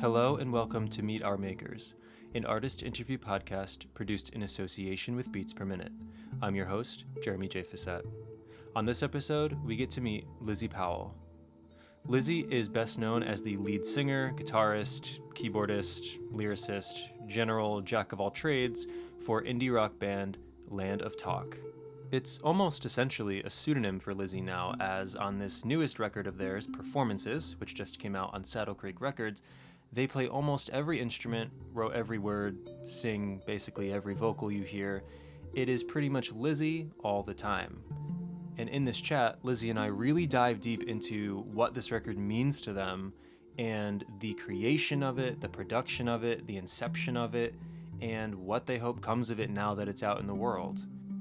Hello and welcome to Meet Our Makers, an artist interview podcast produced in association with Beats Per Minute. I'm your host, Jeremy J. Facette. On this episode, we get to meet Lizzie Powell. Lizzie is best known as the lead singer, guitarist, keyboardist, lyricist, general jack of all trades for indie rock band Land of Talk. It's almost essentially a pseudonym for Lizzie now, as on this newest record of theirs, Performances, which just came out on Saddle Creek Records, they play almost every instrument, wrote every word, sing basically every vocal you hear. It is pretty much Lizzie all the time. And in this chat, Lizzie and I really dive deep into what this record means to them and the creation of it, the production of it, the inception of it, and what they hope comes of it now that it's out in the world.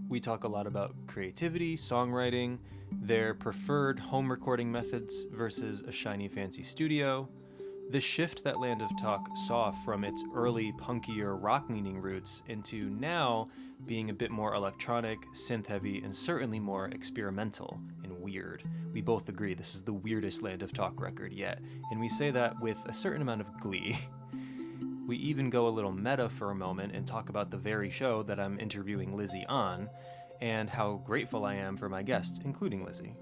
We talk a lot about creativity, songwriting, their preferred home recording methods versus a shiny fancy studio, the shift that Land of Talk saw from its early punkier rock-leaning roots into now being a bit more electronic, synth-heavy, and certainly more experimental and weird. We both agree this is the weirdest Land of Talk record yet, and we say that with a certain amount of glee. We even go a little meta for a moment and talk about the very show that I'm interviewing Lizzie on, and how grateful I am for my guests, including Lizzie.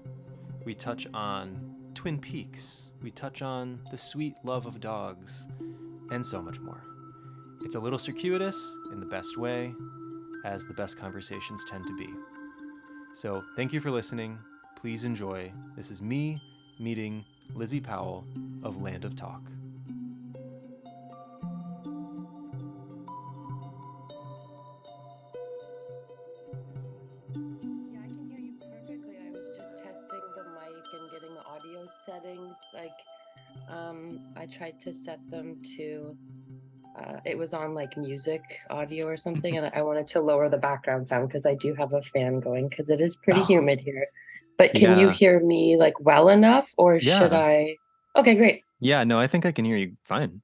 We touch on Twin Peaks, we touch on the sweet love of dogs, and so much more. It's a little circuitous in the best way, as the best conversations tend to be. So thank you for listening. Please enjoy. This is me meeting Lizzie Powell of Land of Talk. Yeah, I can hear you perfectly. I was just testing the mic and getting the audio settings. I tried to set them to, it was on like music audio or something, and I wanted to lower the background sound because I do have a fan going because it is pretty Oh, humid here. But can you yeah. hear me like well enough, or should Yeah. I? Okay, great. Yeah, no, I think I can hear you fine.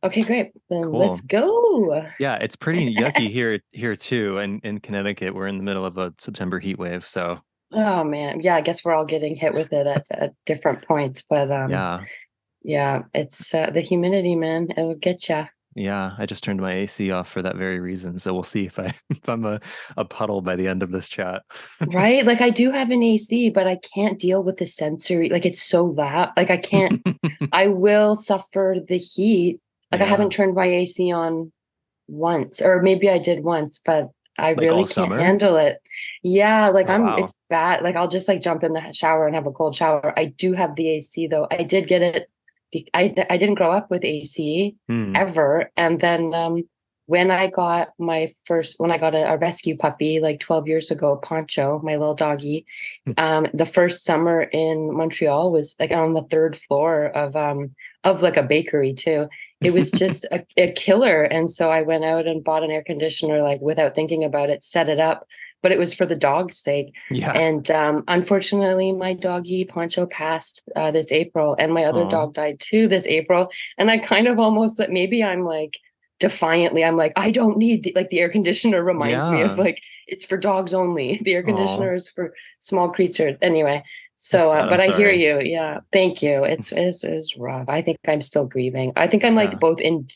Okay, great. Then Cool. let's go. Yeah, it's pretty yucky here too. And in Connecticut, we're in the middle of a September heat wave. So Oh man, yeah, I guess we're all getting hit with it at different points, but yeah, yeah, it's the humidity, man. It'll get you. yeah. I just turned my AC off for that very reason. So we'll see if if I'm a puddle by the end of this chat. Right? Like I do have an AC, but I can't deal with the sensory. Like it's so loud. Like I can't, I will suffer the heat. Like I Yeah. haven't turned my AC on once, or maybe I did once, but I Like all really can't summer? handle it. Yeah, like Oh wow. it's bad. Like I'll just like jump in the shower and have a cold shower. I do have the AC though. I did get it. I didn't grow up with AC Hmm. ever. And then when I got when I got a rescue puppy like 12 years ago, Poncho, my little doggy, the first summer in Montreal was like on the third floor of like a bakery too. It was just a killer. And so I went out and bought an air conditioner like without thinking about it, set it up, but it was for the dog's sake. Yeah. And unfortunately, my doggy Poncho passed this April, and my other Oh. dog died too this April. And I kind of almost like maybe I'm like defiantly, I'm like, I don't need like the air conditioner reminds me of Yeah. like it's for dogs only. The air Oh, conditioner is for small creatures. Anyway, that's so sad. I'm but I hear sorry. you. Yeah, thank you. It's rough. I think I'm still grieving. I think I'm like Yeah. both in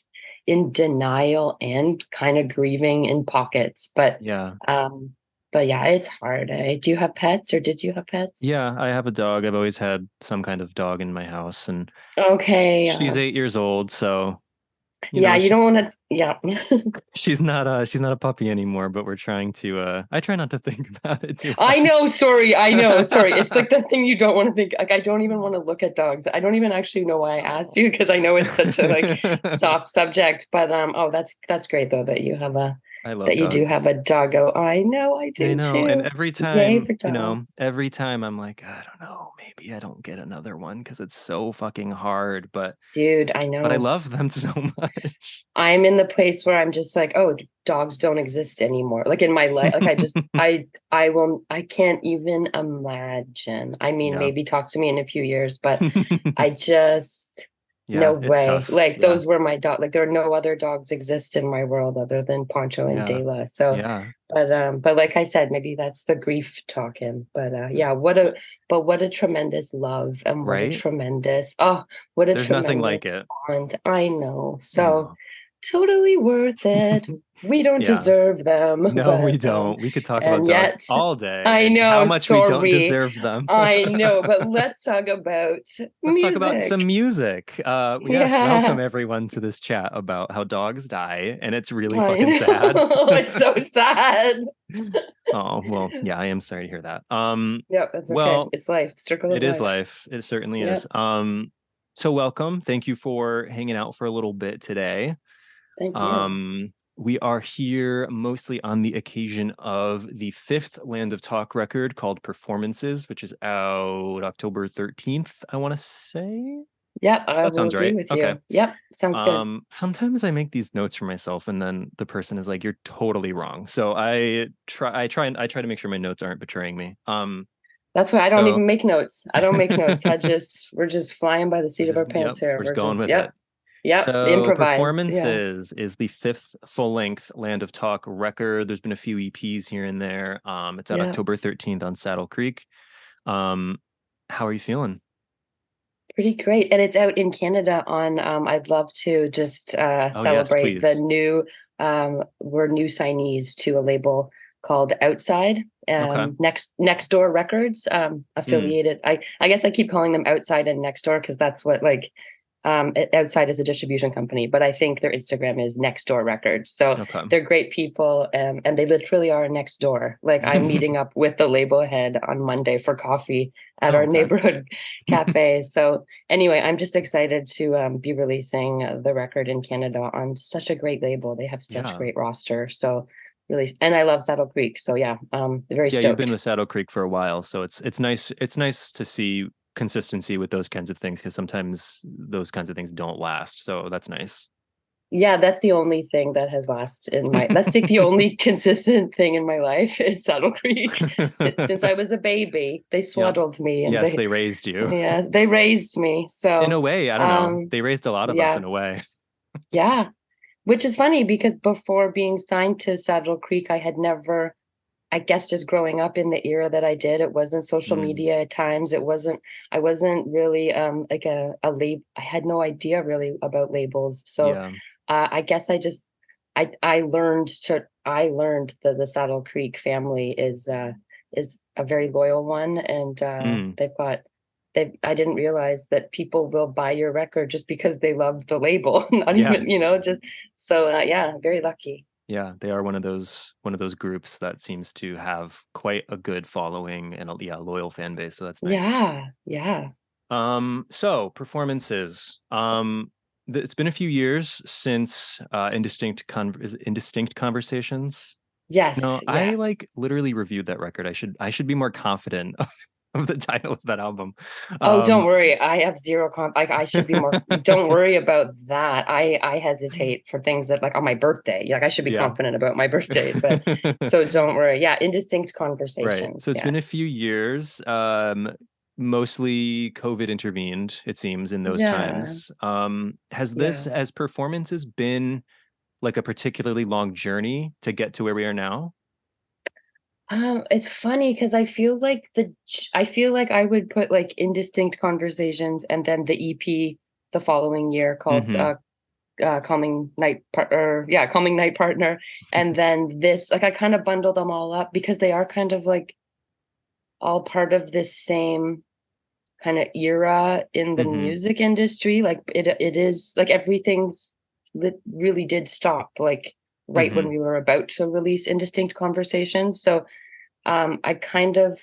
denial and kind of grieving in pockets. Yeah. Um, but yeah, it's hard. Do you have pets, or did you have pets? Yeah, I have a dog. I've always had some kind of dog in my house, and Okay. she's 8 years old, so Yeah, you she don't want to. Yeah. she's not a puppy anymore, but we're trying to I try not to think about it too I know, much. sorry, I know, sorry. It's like the thing you don't want to think. Like, I don't even want to look at dogs. I don't even actually know why I asked Oh. you because I know it's such a like soft subject. But oh, that's great though that you have a I love that you do have dogs. a doggo. I know, I I do know. And too. Yay for dogs, every time I'm like, I don't know, maybe I don't get another one because it's so fucking hard, dude. I but I know. love them so much. I'm in the place where I'm just like, oh, dogs don't exist anymore. Like in my life, like I can't even imagine. I mean, Yeah. maybe talk to me in a few years, but I just No Yeah, it's way. tough. Like Yeah. those were my dog. Like there are no other dogs exist in my world other than Poncho and Yeah. Dela. So, Yeah. but like I said, maybe that's the grief talking. But yeah, what a tremendous love and Right? what a There's nothing tremendous like it. bond. I know. I So know. totally worth it. We don't Yeah. deserve them, No, we but don't. We could talk about and dogs yet all day I and how know, much we don't sorry. deserve them. I know, but let's talk about Let's talk about music. some music. Yes, welcome Yeah. everyone to this chat about how dogs die, and it's really I fucking sad. know. It's so sad. Oh, well, yeah, I am sorry to hear that. Yep, that's okay. Well, It's life. Circle of it is life. life. It certainly is. Yep. So welcome. Thank you for hanging out for a little bit today. Thank you. We are here mostly on the occasion of the fifth Land of Talk record called Performances, which is out October 13th, I want to say. Yep, I That will sounds agree right. with Okay. you. Yep, sounds good. Sometimes I make these notes for myself and then the person is like, you're totally wrong. So I try to make sure my notes aren't betraying me. That's why I don't So even make notes. I don't make notes. We're just flying by the seat of our yep, pants here. we're just We're going just, with it. yep, So improvise. Yeah. Performances is the fifth full-length Land of Talk record. There's been a few EPs here and there. It's at Yeah. October 13th on Saddle Creek. Um, how are you feeling? Pretty great. And it's out in Canada on I'd love to just Oh yes, celebrate the please. new we're new signees to a label called Outside, Okay. Next Door Records, Hmm. affiliated. I guess I keep calling them Outside and Next Door because that's what like Outside is a distribution company, but I think their Instagram is Next Door Records. So Okay. they're great people, and they literally are next door. Like I'm meeting up with the label head on Monday for coffee at Oh, our okay. neighborhood cafe. So anyway, I'm just excited to be releasing the record in Canada on such a great label. They have such Yeah. great roster. So really, and I love Saddle Creek. So yeah, very Yeah, you've been stoked. with Saddle Creek for a while, so it's nice to see consistency with those kinds of things because sometimes those kinds of things don't last. So that's nice. Yeah, that's the only thing that has lasted in my, that's like the only consistent thing in my life is Saddle Creek. Since I was a baby, they Yep. swaddled me and Yes, they raised you. yeah, they raised me. In So, a way, I don't know. They raised a lot of us yeah, in a way. yeah, which is funny because before being signed to Saddle Creek, I had never, I guess just growing up in the era that I did, it wasn't social Mm, media at times. I wasn't really like a lab. I had no idea really about labels. So yeah. I guess I learned that the Saddle Creek family is a very loyal one, and Mm, they I didn't realize that people will buy your record just because they love the label, not yeah. even, just so yeah, very lucky. Yeah, they are one of those groups that seems to have quite a good following and a yeah, loyal fan base, so that's nice. Yeah, yeah. So performances. It's been a few years since Indistinct Conversations. Yes, No, I yes. like literally reviewed that record. I should be more confident of the title of that album. Oh, don't Um, worry. I have zero comp. Like I should be more. Don't worry about that. I hesitate for things that like on my birthday. Like I should be yeah. confident about my birthday, but so don't worry. Yeah, indistinct Right. So conversations. it's Yeah, been a few years. Mostly COVID intervened, it seems, in those yeah, times. Has this, yeah. as performances, been like a particularly long journey to get to where we are now? It's funny because I feel like I would put like indistinct conversations and then the EP the following year called Mm-hmm. Calming Night Partner, and then this like I kind of bundle them all up because they are kind of like all part of this same kind of era in the Mm-hmm. music industry. Like it is like everything's really did stop like right when Mm-hmm. we were about to release Indistinct Conversations. So I kind of,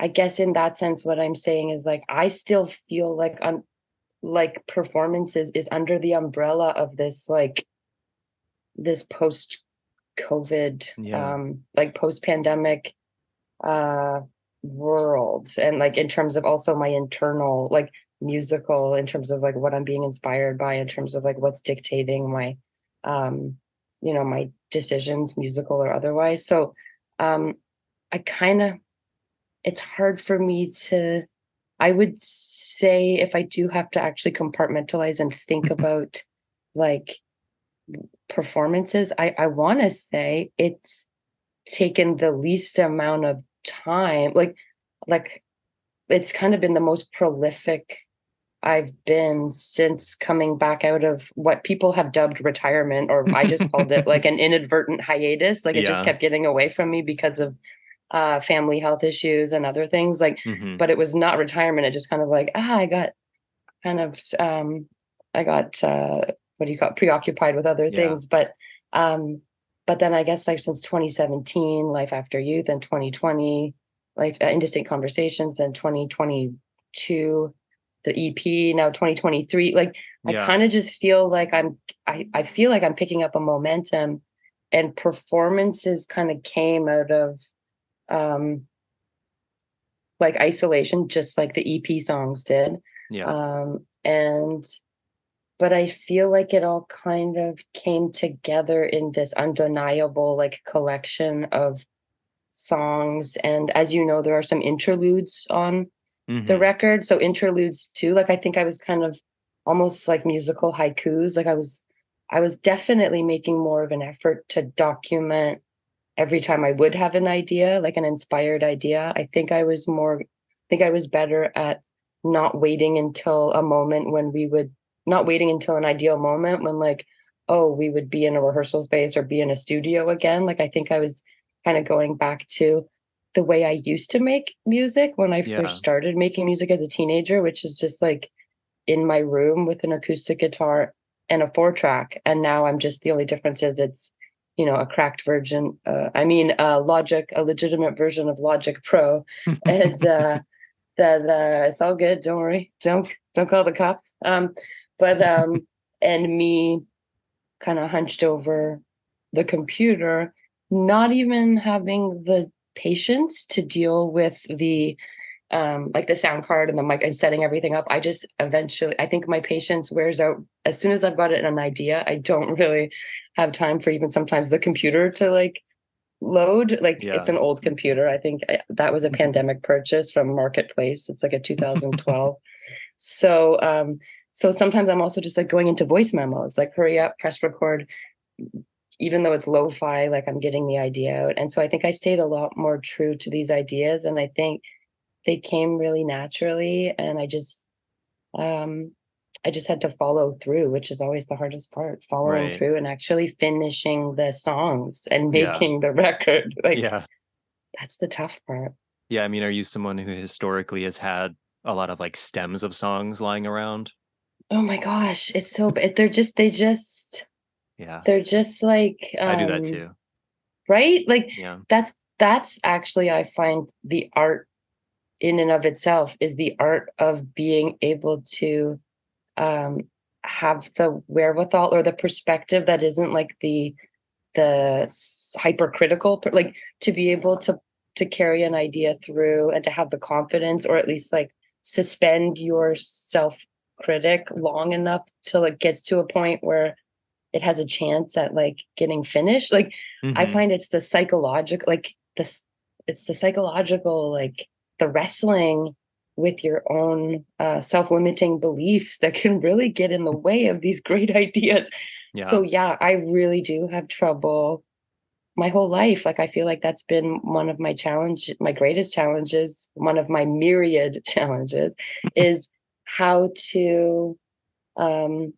I guess in that sense what I'm saying is like I still feel like I'm like performances is under the umbrella of this like this post COVID Yeah. like post pandemic uh world, and like in terms of also my internal like musical, in terms of like what I'm being inspired by, in terms of like what's dictating my um my decisions, musical or otherwise. So I kind of, it's hard for me to, I would say if I do have to actually compartmentalize and think about like performances, I want to say it's taken the least amount of time. Like it's kind of been the most prolific I've been since coming back out of what people have dubbed retirement, or I just called it like an inadvertent hiatus. Like it just Yeah. kept getting away from me because of family health issues and other things. Like, Hmm. but it was not retirement. It just kind of like, I got kind of I got what do you call it, preoccupied with other Yeah. things. Um but then I guess like since 2017, Life After Youth, and 2020, Life Indistinct Conversations, then 2022, the EP, now 2023. Like I Yeah. kind of just feel like I feel like I'm picking up a momentum, and performances kind of came out of um like isolation, just like the EP songs did. Yeah. And but I feel like it all kind of came together in this undeniable like collection of songs. And as you know, there are some interludes on the Hmm. record. So interludes too. Like I think I was kind of almost like musical haikus. Like I was definitely making more of an effort to document every time I would have an idea, like an inspired idea. I think I was better at not waiting until a moment when we would not waiting until an ideal moment when like, oh, we would be in a rehearsal space or be in a studio again. Like I think I was kind of going back to the way I used to make music when I first Yeah. started making music as a teenager, which is just like in my room with an acoustic guitar and a 4 track. And now I'm just, the only difference is it's, a cracked version. Logic, a legitimate version of Logic Pro. And that it's all good. Don't worry. Don't call the cops. But and me kind of hunched over the computer, not even having the patience to deal with the like the sound card and the mic and setting everything up. I think my patience wears out as soon as I've got an idea. I don't really have time for even sometimes the computer to like load. Like it's Yeah. an old computer. I think that was a pandemic purchase from Marketplace. It's like a 2012. So so sometimes I'm also just like going into voice memos, like hurry up, press record, even though it's lo-fi, like I'm getting the idea out. And so I think I stayed a lot more true to these ideas, and I think they came really naturally, and I just had to follow through, which is always the hardest part, following Right. through and actually finishing the songs and Yeah. making the record. Like Yeah. that's the tough part. Yeah. I mean, are you someone who historically has had a lot of like stems of songs lying around? Oh my gosh, it's so bad. Yeah. They're just like I do that too. right? Like Yeah. that's actually, I find, the art in and of itself is the art of being able to um have the wherewithal or the perspective that isn't like the hypercritical, like to be able to carry an idea through and to have the confidence, or at least like suspend your self critic long enough till it gets to a point where it has a chance at like getting finished. Like I Hmm. find it's the psychological, like the wrestling with your own self-limiting beliefs that can really get in the way of these great ideas. Yeah. So yeah, I really do have trouble my whole life. Like I feel like that's been one of my greatest challenges, one of my myriad challenges, is how to um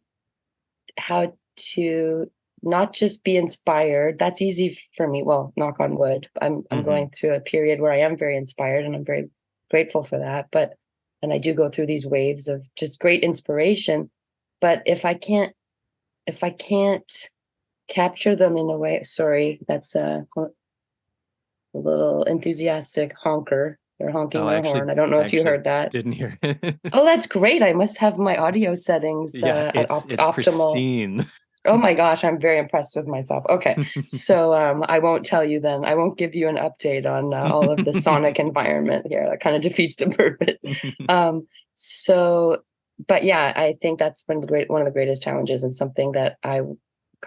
how to not just be inspired. That's easy for me. Well, knock on wood. I'm Hmm. going through a period where I am very inspired, and I'm very grateful for that. But and I do go through these waves of just great inspiration. But if I can't capture them in a way, sorry, that's a little enthusiastic honker. They're honking Oh, their horn. I don't know I if you actually heard that. didn't hear it. Oh, that's great. I must have my audio settings Yeah, at it's optimal. pristine. Oh my gosh, I'm very impressed with myself. Okay, so I won't tell you then. I won't give you an update on all of the sonic environment here. That kind of defeats the purpose. Um, so, but yeah, I think that's been one of the greatest challenges, and something that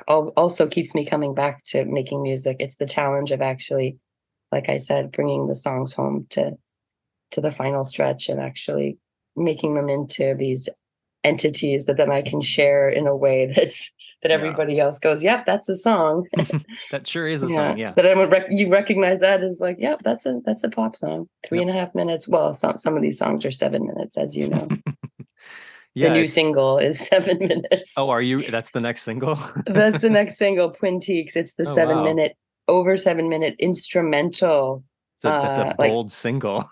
also keeps me coming back to making music. It's the challenge of like I said, bringing the songs home to the final stretch and actually making them into these entities that then I can share in a way that Yeah. everybody else goes, yep, that's a song. That sure is a Yeah, song. Yeah. that I would you recognize that as like, yep, that's a pop song. Three Yep. and a half minutes. Well, some of these songs are 7 minutes, as you know. The Yeah. new single is 7 minutes. Oh, are you? That's the next single? That's the next single, Twintiques. It's the Oh, seven wow. minute, over 7 minute instrumental. That's a Like bold single.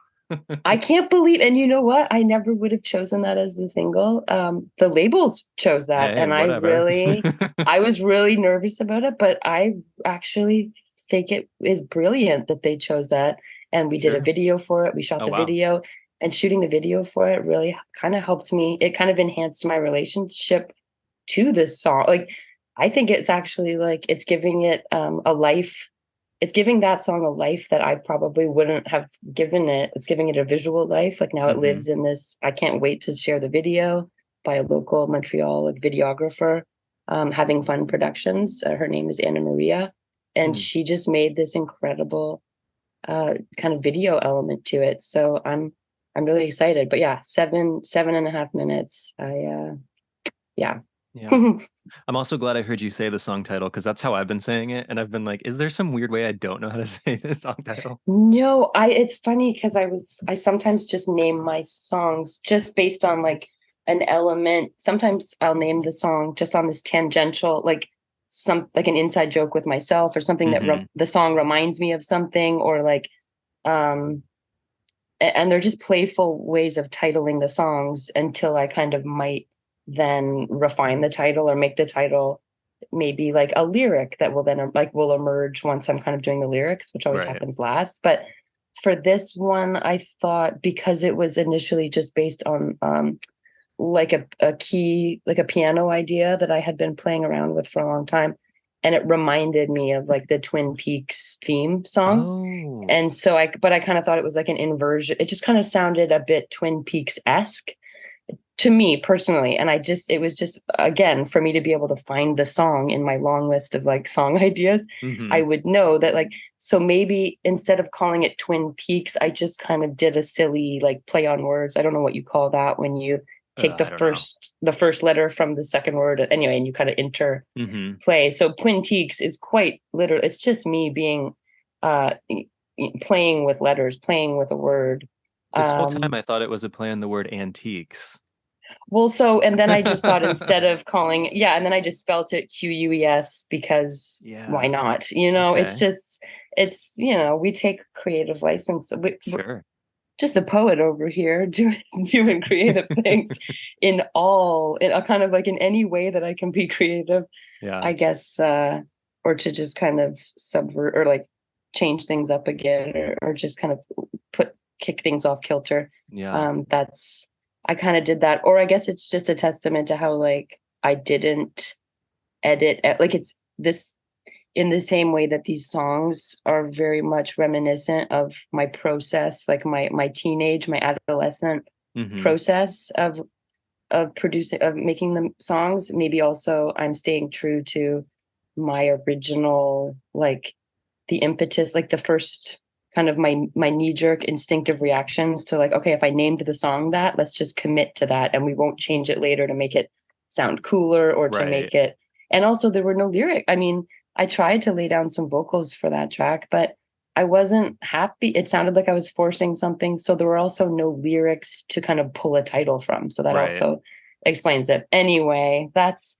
I can't believe, and you know what? I never would have chosen that as the single. The labels chose that, Hey, and whatever. I was really nervous about it, but I actually think it is brilliant that they chose that. And we did a Sure. video for it. We shot Oh, the wow. video, and shooting the video for it really kind of helped me. It kind of enhanced my relationship to this song. Like, I think it's actually like it's giving it a life. It's giving that song a life that I probably wouldn't have given it. It's giving it a visual life. Like now it Hmm. lives in this. I can't wait to share the video by a local Montreal like videographer, Having Fun Productions. Her name is Anna Maria, and Mm. she just made this incredible kind of video element to it. So I'm really excited. But yeah, 7.5 minutes. Yeah. Yeah. I'm also glad I heard you say the song title because that's how I've been saying it. And I've been like, is there some weird way I don't know how to say the song title? No, it's funny because I sometimes just name my songs just based on like an element. Sometimes I'll name the song just on this tangential, like some like an inside joke with myself or something that Hmm. the song reminds me of something or like um and they're just playful ways of titling the songs until I kind of might then refine the title or make the title maybe like a lyric that will then like will emerge once I'm kind of doing the lyrics, which always Right. happens last. But for this one, I thought because it was initially just based on like a key, like a piano idea that I had been playing around with for a long time. And it reminded me of like the Twin Peaks theme song. Oh, And so but I kind of thought it was like an inversion. It just kind of sounded a bit Twin Peaks-esque to me personally. And it was just, again, for me to be able to find the song in my long list of like song ideas, I hmm. would know that like, so maybe instead of calling it Twin Peaks, I just kind of did a silly like play on words. I don't know what you call that when you take I don't know. the first letter from the second word anyway, and you kind of Hmm. interplay. So Twin Peaks is quite literal. It's just me being, uh, playing with letters, playing with a word. This whole time Um, I thought it was a play on the word antiques. Well, so, and then I just thought instead of calling, yeah, and then I just spelt it Queus because why Yeah. not? It's Okay. just, we take creative license. We're Sure. just a poet over here doing creative things in a kind of like in any way that I can be creative, Yeah. I guess, or to just kind of subvert or like change things up again or just kind of kick things off kilter. Yeah. That's I kind of did that, or I guess it's just a testament to how like I didn't like it's this in the same way that these songs are very much reminiscent of my process, like my teenage, my adolescent Hmm. process of making them songs. Maybe also I'm staying true to my original like the impetus, like the first kind of my knee-jerk instinctive reactions to like, okay, if I named the song that, let's just commit to that and we won't change it later to make it sound cooler or to Right. make it. And also there were no lyric. I mean, I tried to lay down some vocals for that track, but I wasn't happy. It sounded like I was forcing something. So there were also no lyrics to kind of pull a title from. So that Right. also explains it. Anyway, that's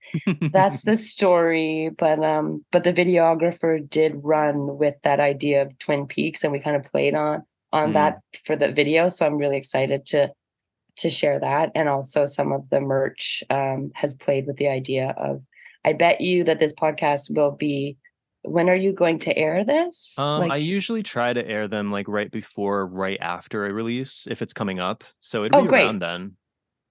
the story. But the videographer did run with that idea of Twin Peaks, and we kind of played on Mm. that for the video. So I'm really excited to share that. And also some of the merch has played with the idea of I bet you that this podcast will be when are you going to air this? I Like, usually try to air them like right before, or right after a release if it's coming up. So it'll oh be around great. then.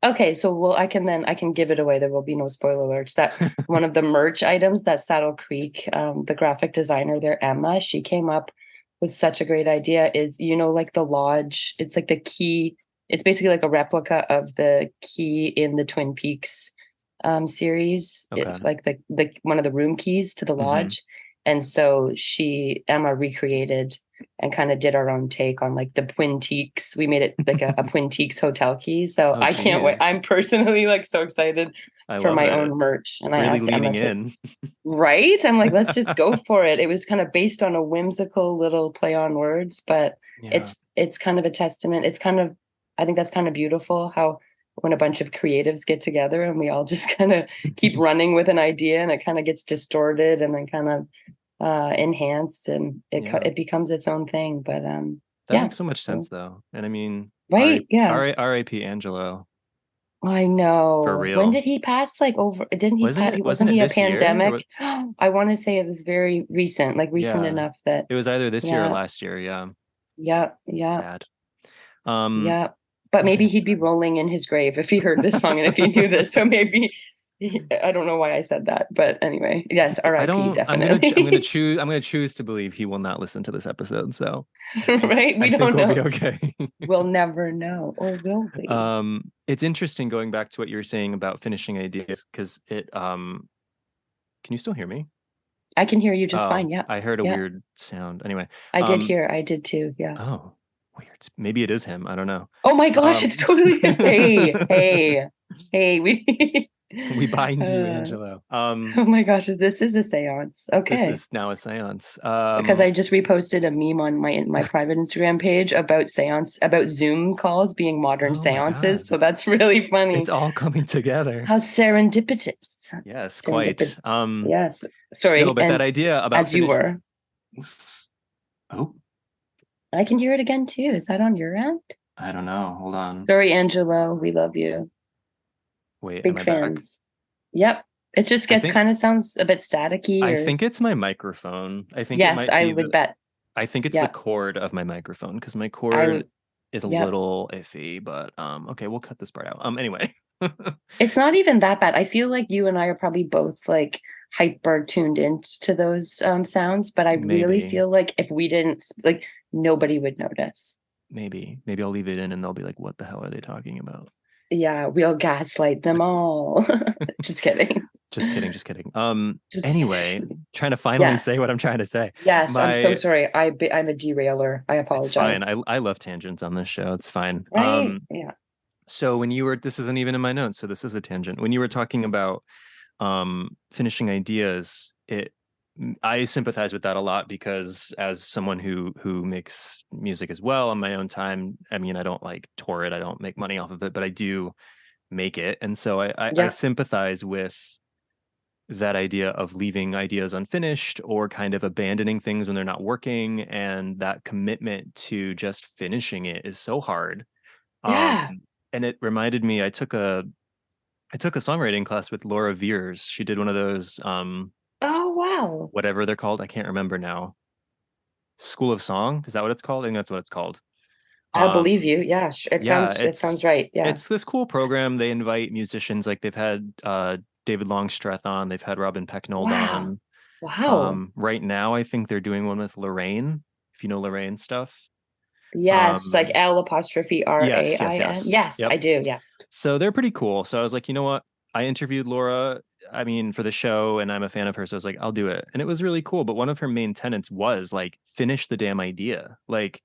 Okay, so I can give it away. There will be no spoiler alerts. That one of the merch items that Saddle Creek, the graphic designer there, Emma, she came up with such a great idea. Is like the lodge. It's like the key. It's basically like a replica of the key in the Twin Peaks series. It's Okay. like the one of the room keys to the Hmm. lodge, and so Emma recreated and kind of did our own take on like the Twin-Teaks. We made it like a Twin-Teaks hotel key. So Oh, I can't wait. I'm geez. personally like so excited I for love my it. own merch. And I Really asked Emma leaning to, in. right? I'm like, let's just go for it. It was kind of based on a whimsical little play on words, but Yeah. it's kind of a testament. It's kind of, I think that's kind of beautiful how when a bunch of creatives get together and we all just kind of keep running with an idea and it kind of gets distorted and then kind of enhanced and Yeah. it becomes its own thing. But That yeah. makes so much So, sense though. And I mean, right. Yeah. R.I.P. Angelo. I For know. When real. did he pass? Like over, didn't he pass? Wasn't Wasn't it he a this year? pandemic? I want to say it was very recent, like recent Yeah. enough that, It was either this year or yeah, last year. Yeah. yeah, yeah, Sad. Um, yeah. But what was I maybe gonna he'd be say? rolling in his grave if he heard this song and if he knew this. So maybe I don't know why I said that, but anyway, yes, I R.I.P. don't. I'm gonna Definitely. choose. I'm gonna choose to believe he will not listen to this episode. So Right? I We think don't we'll be know. okay. We'll never know, or will we? It's interesting going back to what you were saying about finishing ideas because it. Can you still hear me? I can hear you just Oh, fine. Yeah, I heard a yeah. weird sound. Anyway, I did um, hear. I did too. Yeah. oh, weird. Maybe it is him. I don't know. Oh my gosh, Um, it's totally hey, hey, hey, we we bind you, uh, Angelo. oh my gosh, this is a seance. This Okay. is now a seance. Because I just reposted a meme on my private Instagram page about seance about Zoom calls being modern Oh my seances. God. So that's really It's funny. all coming together. How serendipitous. Yes, Serendipitous. quite. Yes. No, Sorry. but that And idea about as you finish. were, Oh, I can hear it again too. Is that on your end? I don't know. Hold on. Sorry, Angelo. We love you. Wait, am Big I back? fans. Yep. It just I gets think kind of sounds a bit staticky I or think it's my microphone. I think it yes, might I be would the bet. I think it's the Yeah. cord of my microphone because my I cord would is a yep. little iffy, but okay, we'll cut this part out. Anyway. It's not even that bad. I feel like you and I are probably both like hyper tuned into those sounds, but I really Maybe. feel like if we didn't like nobody would notice. Maybe I'll leave it in and they'll be like, what the hell are they talking about? Yeah, we'll gaslight them all. Just kidding. Just kidding, just kidding. Just Anyway, trying to finally yes. say what I'm trying to say. Yes, I'm so My sorry. I'm a derailer. I It's apologize. fine. I love tangents on this show. It's fine. Right? Yeah. So when you were this isn't even in my notes, so this is a tangent. When you were talking about finishing ideas, I sympathize with that a lot because as someone who makes music as well on my own time, I mean I don't like tour it, I don't make money off of it, but I do make it. And so I Yeah. sympathize with that idea of leaving ideas unfinished or kind of abandoning things when they're not working, and that commitment to just finishing it is so hard. um Yeah. and it reminded me, I took a songwriting class with Laura Veers. She did one of those Oh wow. whatever they're called, I can't remember now. School of Song, is that what it's called? I think that's what it's called. I'll believe um you. Yeah. yeah, It sounds right. Yeah. it's this cool program. They invite musicians, like they've had David Longstreth on, they've had Robin Pecknold Wow. on. Wow. Right now, I think they're doing one with Lorraine, if you know Lorraine stuff. Yes, like Um, L apostrophe yes, yes, RAIN. yes. Yes, Yep. I do. Yes. So they're pretty cool. So I was like, you know what? I interviewed Laura, I mean, for the show, and I'm a fan of her. So I was like, I'll do it. And it was really cool. But one of her main tenets was like, finish the damn idea. Like,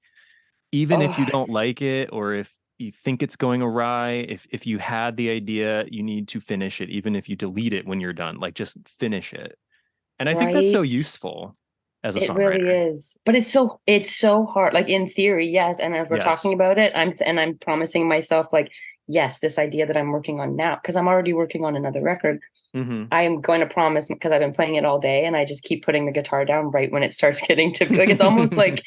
even if Oh, you don't it's like it, or if you think it's going awry, if you had the idea, you need to finish it, even if you delete it when you're done. Like, just finish it. And I think that's so right. useful as a It really songwriter. is. But it's so hard. Like in theory, yes. And as we're talking Yes. about it, I'm promising myself like, yes, this idea that I'm working on now, because I'm already working on another record. Hmm. I am going to promise because I've been playing it all day and I just keep putting the guitar down right when it starts getting to like it's almost like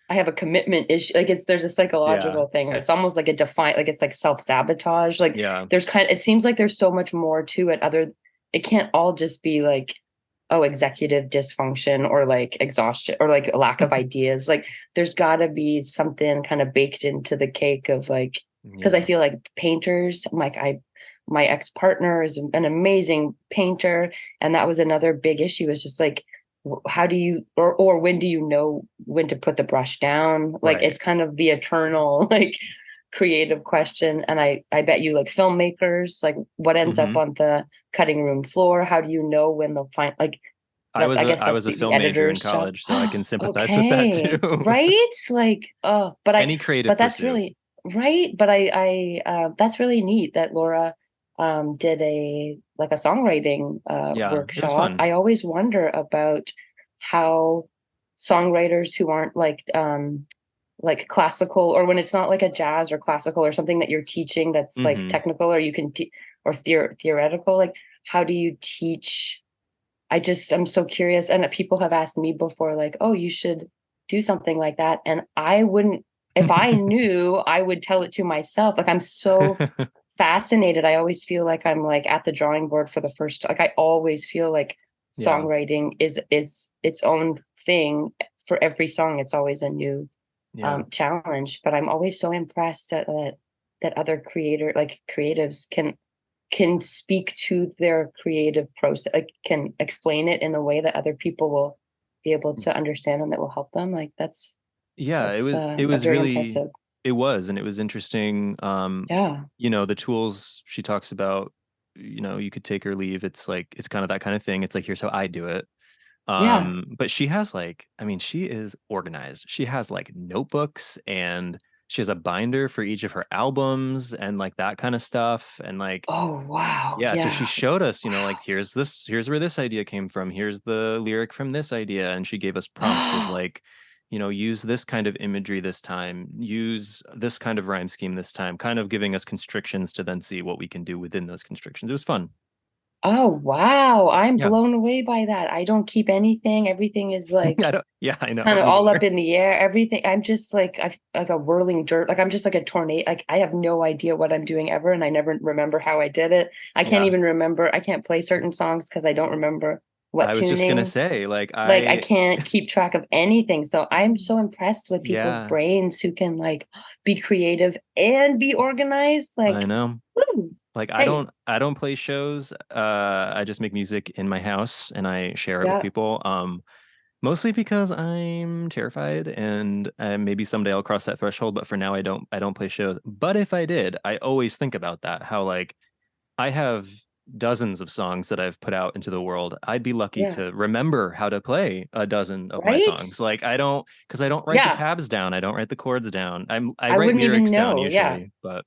I have a commitment issue. Like there's a Yeah. psychological thing. It's almost like a defiant, like it's like self-sabotage. Like Yeah. it seems like there's so much more to it. It can't all just be like, oh, executive dysfunction or like exhaustion or like a lack of ideas. Like there's gotta be something kind of baked into the cake of like, because I Yeah. feel like painters, my ex-partner is an amazing painter. And that was another big issue is just like, how do you or when do you know when to put the brush down? Like Right. it's kind of the eternal like creative question. And I bet you like filmmakers, like what ends up Hmm. on the cutting room floor, how do you know when they'll find like That's, I guess I that's was a the film major in editor's job. college, so I can sympathize with that too. Okay, right? Like, oh, Any creative but that's pursuit. really right. But that's really neat that Laura did a like a songwriting Yeah, it was workshop. fun. I always wonder about how songwriters who aren't like classical, or when it's not like a jazz or classical or something that you're teaching that's like Hmm. technical, or you can or theoretical, like how do you teach? I'm so curious. And people have asked me before, like, oh, you should do something like that. And I wouldn't, if I knew, I would tell it to myself. Like, I'm so fascinated. I always feel like I'm like at the drawing board for the first, like, I always feel like Yeah. songwriting is its own thing. For every song, it's always a new Yeah. challenge. But I'm always so impressed that other creatives can speak to their creative process, like can explain it in a way that other people will be able to understand and that will help them. Like Yeah, that's it a was very really impressive. it was, and it was interesting. Yeah. The tools she talks about, you could take or leave. It's like it's kind of that kind of thing. It's like here's how I do it. Yeah. But she has like, I mean, she is organized. She has like notebooks and she has a binder for each of her albums and like that kind of stuff. And like, Oh wow. yeah, so she Yeah. showed us, like, Wow. here's where this idea came from. Here's the lyric from this idea. And she gave us prompts of like, use this kind of imagery this time, use this kind of rhyme scheme this time, kind of giving us constrictions to then see what we can do within those constrictions. It was fun. Oh wow. I'm Yeah. blown away by that. I don't keep anything. Everything is like I know. kind of Me all up neither. in the air. Everything. I'm just like a whirling dirt. Like I'm just like a tornado. Like I have no idea what I'm doing ever, and I never remember how I did it. I can't Yeah. even remember. I can't play certain songs because I don't remember what I was just gonna tuning. say, like, Like I can't keep track of anything. So I'm so impressed with people's yeah, brains who can like be creative and be organized. I Like, know. woo, Like, hey, I don't play shows. I just make music in my house and I share it with yeah, people. Mostly because I'm terrified and maybe someday I'll cross that threshold. But for now, I don't play shows. But if I did, I always think about that. How like I have dozens of songs that I've put out into the world. I'd be lucky yeah, to remember how to play a dozen of my right? songs. Like I don't, because I don't write the Yeah, tabs down. I don't write the chords down. I I write wouldn't even lyrics down know. Yeah. usually, but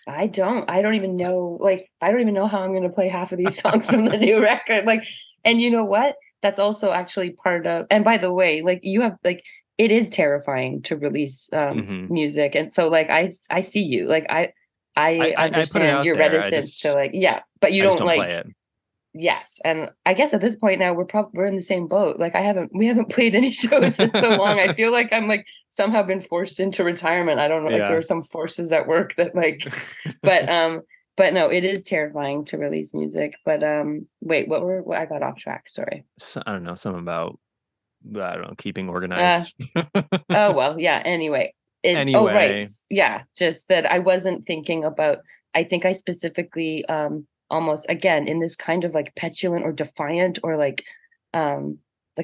I don't even know. Like, I don't even know how I'm going to play half of these songs from the new record. Like, and you know what? That's also actually part of, and by the way, like, you have, like, it is terrifying to release mhm. music. And so, like, I see you. Like, I I put it understand out your there. reticence to, like, yeah, but you I just don't don't like, play it. yes. And I guess at this point now, we're in the same boat. Like, we haven't played any shows in so long. I feel like I'm like somehow been forced into retirement. I don't know. Like, there Yeah. are some forces at work that, like, but no, it is terrifying to release music. But wait, I got off track, sorry. So, I don't know, something about I don't know, keeping uh organized. oh well, yeah, anyway. Oh right, Anyway, yeah, just that I wasn't thinking about, I think I specifically almost again in this kind of like petulant or defiant or like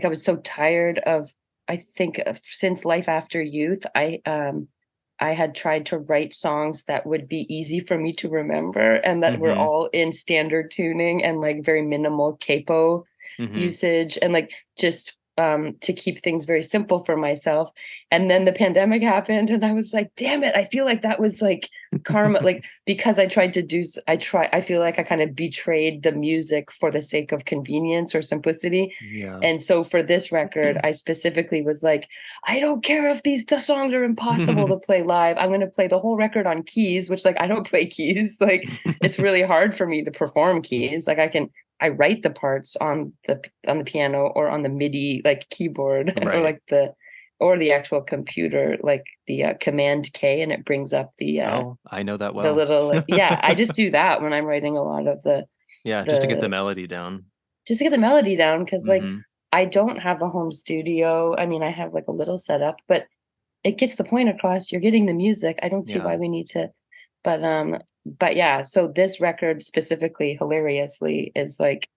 I was so tired of, I think since Life After Youth, I had tried to write songs that would be easy for me to remember and that were hmm all in standard tuning and like very minimal capo hmm usage and like just to keep things very simple for myself. And then the pandemic happened and I was like, damn it, I feel like that was like karma, like because I tried to do I feel like I kind of betrayed the music for the sake of convenience or simplicity. Yeah. And so for this record, I specifically was like, I don't care if the songs are impossible to play live. I'm going to play the whole record on keys, which like I don't play keys. Like it's really hard for me to perform keys. Like I write the parts on the piano or on the MIDI like keyboard or Right. like the actual computer, like the Command K, and it brings up Oh, I know that the well. little like, yeah. I just do that when I'm writing a lot of Yeah, just to get the the melody down. just to get the melody down because like Hmm I don't have a home studio. I mean, I have like a little setup, but it gets the point across. You're getting the music. I don't see Yeah. why we need to, but but yeah. So this record specifically, hilariously, is like,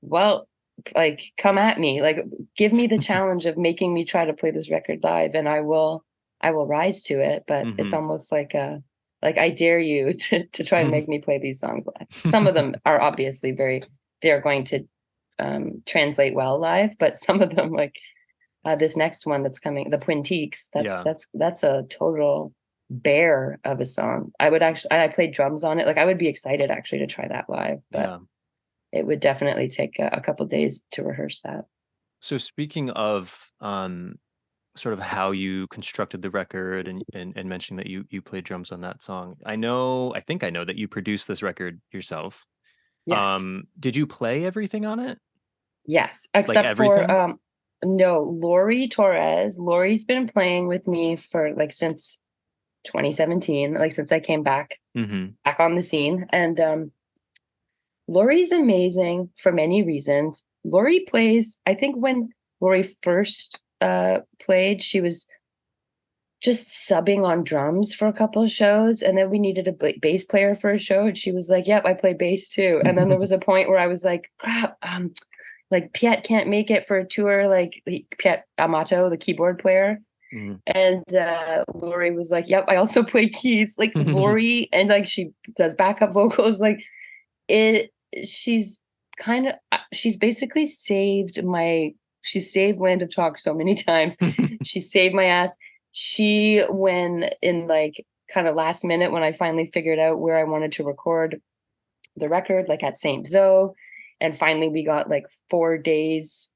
well, like come at me, like give me the challenge of making me try to play this record live, and I will rise to it. But it's hmm almost like I dare you to try and make me play these songs live. Some of them are obviously they're going to translate well live, but some of them, like this next one that's coming, the Quintiques, that's a total bear of a song. I played drums on it. Like I would be excited actually to try that live, but it would definitely take a couple days to rehearse that. So speaking of sort of how you constructed the record and mentioning that you played drums on that song, I think I know that you produced this record yourself. Yes. Did you play everything on it? Yes, Like except for everything? no, Lori Torres. Lori's been playing with me for like since 2017, like since I came Mm-hmm. back on the scene. And Lori's amazing for many reasons. Lori plays, I think when Lori first played, she was just subbing on drums for a couple of shows, and then we needed a bass player for a show, and she was like, "Yep, I play bass too." And then there was a point where I was like, "Crap, like Piet can't make it for a tour, like Piet Amato, the keyboard player." Mm-hmm. And Lori was like, "Yep, I also play keys." Like Lori, and like she does backup vocals. Like it, she's kind of she's basically she's saved Land of Chalk so many times. She saved my ass. She, when in like kind of last minute when I finally figured out where I wanted to record the record, like at St. Zoe, and finally we got like 4 days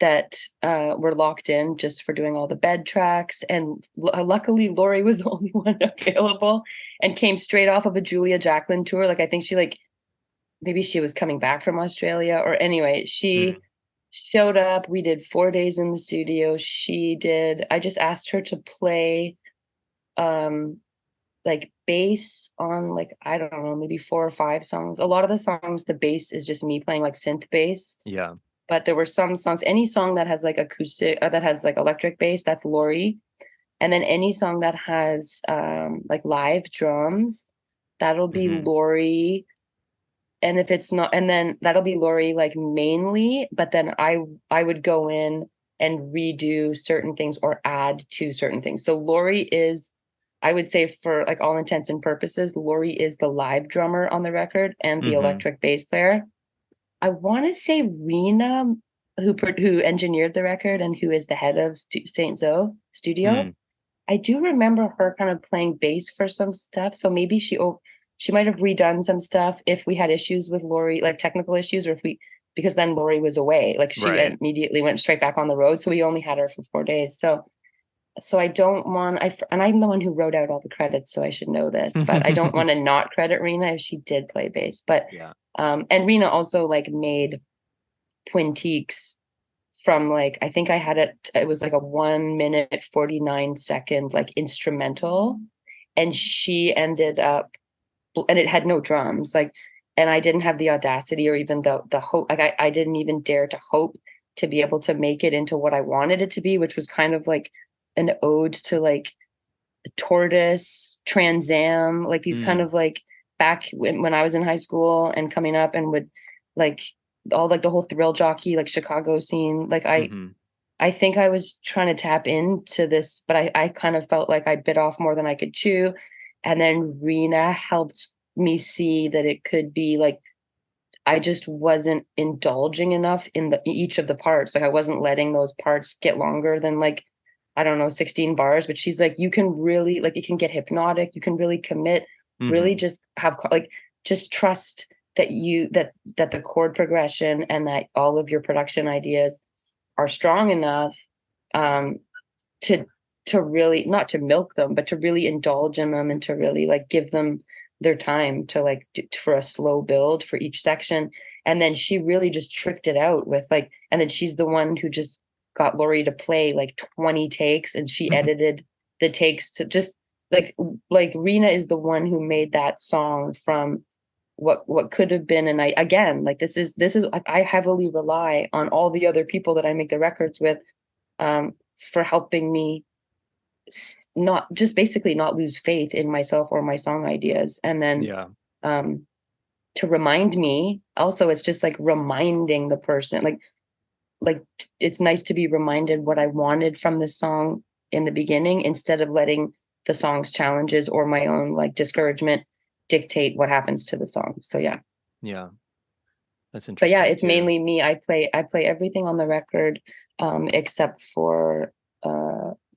that were locked in just for doing all the bed tracks. And luckily, Lori was the only one available and came straight off of a Julia Jacqueline tour. Like I think she like maybe she was coming back from Australia, or anyway, she showed up. We did 4 days in the studio. I just asked her to play um like bass on like I don't know, maybe 4 or 5 songs. A lot of the songs the bass is just me playing like synth bass, Yeah. but there were some songs, any song that has like acoustic that has like electric bass, that's Lori. And then any song that has like live drums, that'll be Mm-hmm. Lori. And if it's not, and then that'll be Lori like mainly, but then I would go in and redo certain things or add to certain things. So Lori is, I would say for like all intents and purposes, Lori is the live drummer on the record and the Mm-hmm. electric bass player. I want to say Rena, who engineered the record and who is the head of St. Zoe Studio. Mm. I do remember her kind of playing bass for some stuff. So maybe she might have redone some stuff if we had issues with Lori, like technical issues, or if we because then Lori was away. Like she Right. immediately went straight back on the road. So we only had her for 4 days. So I don't want and I'm the one who wrote out all the credits, so I should know this, but I don't want to not credit Rena if she did play bass. But Yeah. and Rena also like made Quintiques from like I think I had it was like a 1 minute 49 second like instrumental, and she ended up and it had no drums, like, and I didn't have the audacity or even the hope, like I didn't even dare to hope to be able to make it into what I wanted it to be, which was kind of like an ode to like Tortoise, Trans Am, like these kind Mm. of like back when I was in high school and coming up and would like all like the whole thrill jockey like Chicago scene. Like Mm-hmm. I think I was trying to tap into this, but I kind of felt like I bit off more than I could chew. And then Rena helped me see that it could be like I just wasn't indulging enough in each of the parts. Like I wasn't letting those parts get longer than like I don't know 16 bars. But she's like, you can really like it can get hypnotic. You can really commit. Really Mm-hmm. just have like just trust that that the chord progression and that all of your production ideas are strong enough um, to really not to milk them, but to really indulge in them and to really like give them their time to like for a slow build for each section. And then she really just tricked it out with like, and then she's the one who just got Lori to play like 20 takes, and she edited the takes to just like Rena is the one who made that song from what could have been. And I again like this is like I heavily rely on all the other people that I make the records with um for helping me not just basically not lose faith in myself or my song ideas. And then Yeah. um to remind me also, it's just like reminding the person like it's nice to be reminded what I wanted from the song in the beginning instead of letting the song's challenges or my own like discouragement dictate what happens to the song. So yeah. Yeah. That's But yeah, interesting it's too. mainly me. I play everything on the record, except for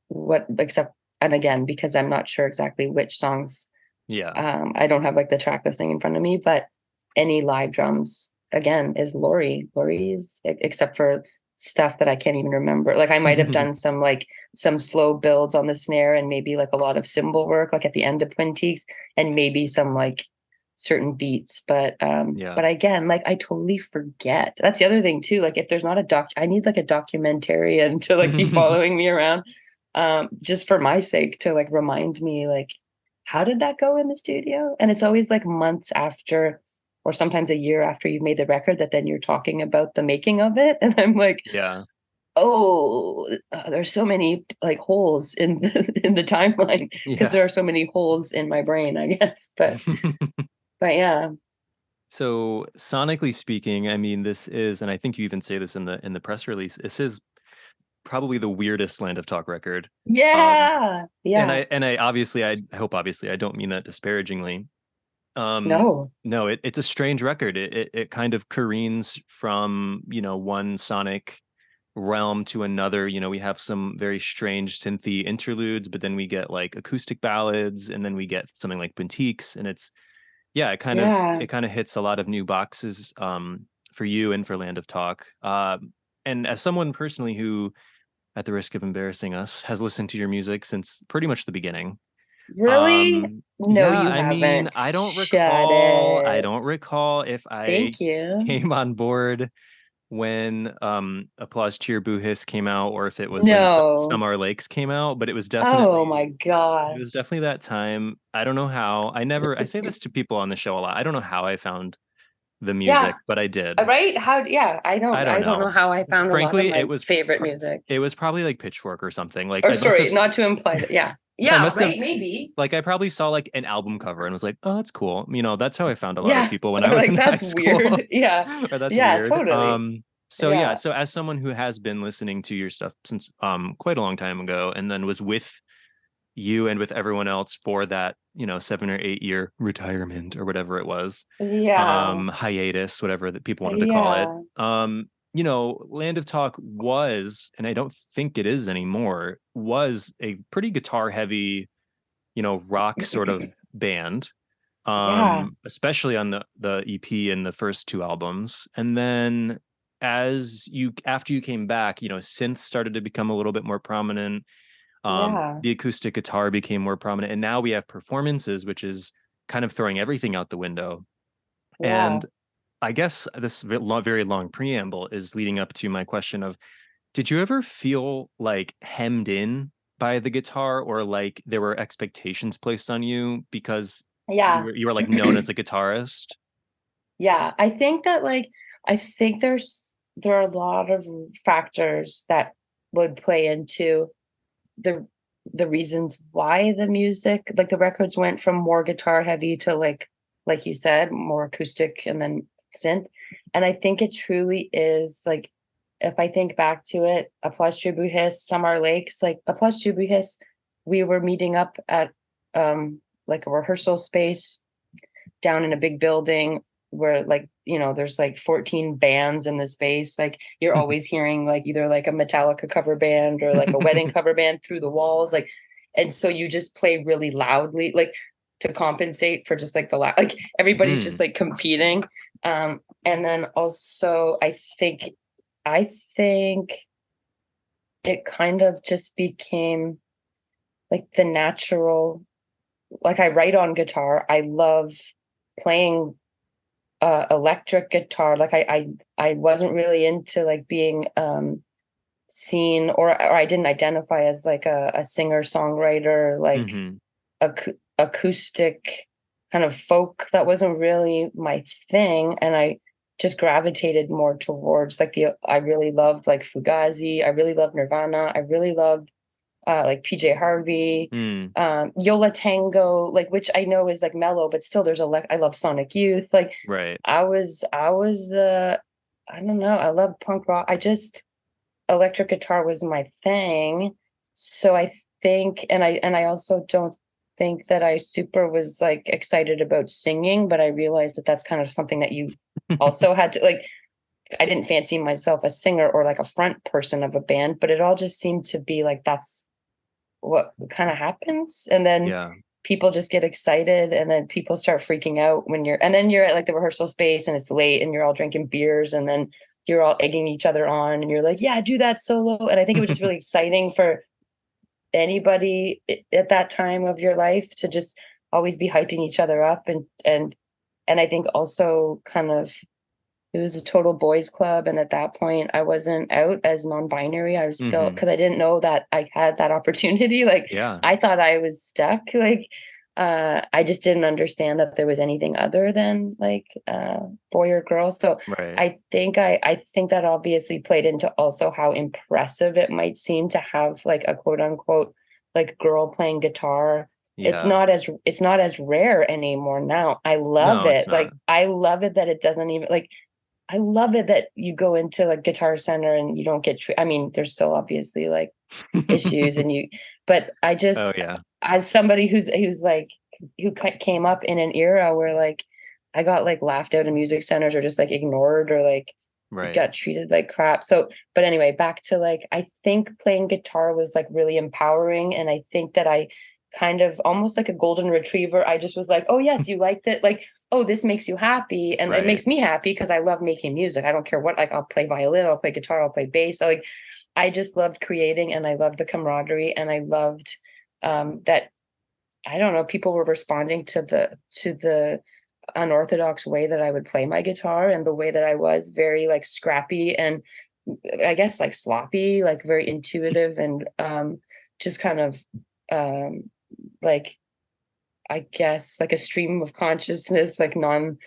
what except and again, because I'm not sure exactly which songs. Yeah. I don't have like the track listing in front of me, but any live drums again is Lori. Lori's except for stuff that I can't even remember. Like I might have done some slow builds on the snare and maybe like a lot of cymbal work like at the end of Twin Teaks and maybe some like certain beats. Yeah. But again, like I totally forget. That's the other thing too. Like if there's not a doc, I need like a documentarian to like be following me around just for my sake to like remind me like how did that go in the studio? And it's always like months after, or sometimes a year after you've made the record, that then you're talking about the making of it. And I'm like, Yeah. oh, there's so many like holes in in the timeline because Yeah. there are so many holes in my brain, I guess. But yeah, So sonically speaking, I mean, this is, and I think you even say this in the press release, this is probably the weirdest Land of Talk record. Um, yeah, yeah. and I obviously, I hope obviously I don't mean that disparagingly. Um, No, no, it's a strange record. It kind of careens from, one sonic realm to another. We have some very strange synthy interludes, but then we get like acoustic ballads, and then we get something like Buntiques, and it's yeah, yeah, it kind of hits a lot of new boxes for you and for Land of Talk. And as someone personally who, at the risk of embarrassing us, has listened to your music since pretty much the beginning. really? No, Yeah, you I mean, haven't. Shut I it. don't recall if I Thank you. came on board when Applause Cheer Boo Hiss came out, or if it was when No. Some Our Lakes came out, but Oh my it was gosh. definitely that time. I don't know how. I say this to people on the show a lot. I don't know how I found the Yeah, music, but I did. right? How, yeah, I don't I don't know know. how I found a lot of Frankly, my favorite music. it was probably like Pitchfork or something. Like Or I must have sorry, not to imply that. Yeah. I Yeah, must have right, maybe. like I probably saw like an album cover and was like, "Oh, that's cool." That's how I found a lot of Yeah. people when I Or was in like high that's school. weird. Yeah. Or that's Yeah, weird. totally. So yeah, Yeah. so as someone who has been listening to your stuff since quite a long time ago and then was with you and with everyone else for that, 7 or 8 year retirement or whatever it was, Yeah. hiatus, whatever that people wanted to call it. Yeah. Land of Talk was, and I don't think it is anymore, was a pretty guitar heavy, rock sort of band. Yeah. Especially on the EP and the first two albums. And then after you came back, synth started to become a little bit more prominent. Yeah. The acoustic guitar became more prominent, and now we have performances, which is kind of throwing everything out the window. Yeah. And I guess this very long preamble is leading up to my question of, did you ever feel like hemmed in by the guitar, or like there were expectations placed on you because Yeah. you were like known as a guitarist? Yeah. I think there are a lot of factors that would play into the the reasons why the music, like the records went from more guitar heavy to like you said, more acoustic and then synth. And I think it truly is like, if I think back to it, Applause Tribuhis, Summer Lakes, like Applause Tribuhis, we were meeting up at like a rehearsal space down in a big building where like there's like 14 bands in the space. Like you're always hearing like either like a Metallica cover band or like a wedding cover band through the walls, like, and so you just play really loudly like to compensate for just like like everybody's just Mm, like competing. And then also I think it kind of just became like the natural, like I write on guitar, I love playing electric guitar. Like I wasn't really into like being seen, or I didn't identify as like a singer songwriter, like hmm acoustic kind of folk. That wasn't really my thing, and I just gravitated more towards like I really loved like Fugazi, I really loved Nirvana, I really loved like PJ Harvey, mm, Yola Tango, like, which I know is like mellow, but still there's I love Sonic Youth. Like right. I was I don't know, I love punk rock. I just electric guitar was my thing. So I think, and I also don't think that I super was like excited about singing, but I realized that that's kind of something that you also had to like. I didn't fancy myself a singer or like a front person of a band, but it all just seemed to be like that's what kind of happens. And then Yeah. people just get excited, and then people start freaking out and then you're at like the rehearsal space and it's late and you're all drinking beers, and then you're all egging each other on and you're like, yeah, do that solo. And I think it was just really exciting for anybody at that time of your life to just always be hyping each other up. And I think also kind of it was a total boys club, and at that point I wasn't out as non-binary. I was still, Mm-hmm. because I didn't know that I had that opportunity. Like Yeah. I thought I was stuck. Like I just didn't understand that there was anything other than like boy or girl. So Right. I think that obviously played into also how impressive it might seem to have like a quote unquote like girl playing guitar. Yeah. It's not as rare anymore now. I love No, it's it. not. Like I love it that it doesn't even like I love it that you go into like Guitar Center and you don't get I mean, there's still obviously like issues and but I Oh just, yeah. as somebody who's like, came up in an era where like I got like laughed out in music centers or just like ignored or like Right. got treated like crap. So, but anyway, back to like, I think playing guitar was like really empowering. And I think that I kind of almost like a golden retriever. I just was like, oh, yes, you liked it. Like, oh, this makes you happy. And it Right. makes me happy because I love making music. I don't care what, like, I'll play violin, I'll play guitar, I'll play bass. So, like, I just loved creating and I loved the camaraderie and I loved that I don't know, people were responding to the unorthodox way that I would play my guitar and the way that I was very like scrappy and I guess like sloppy, like very intuitive and just kind of um like I guess like a stream of consciousness, like non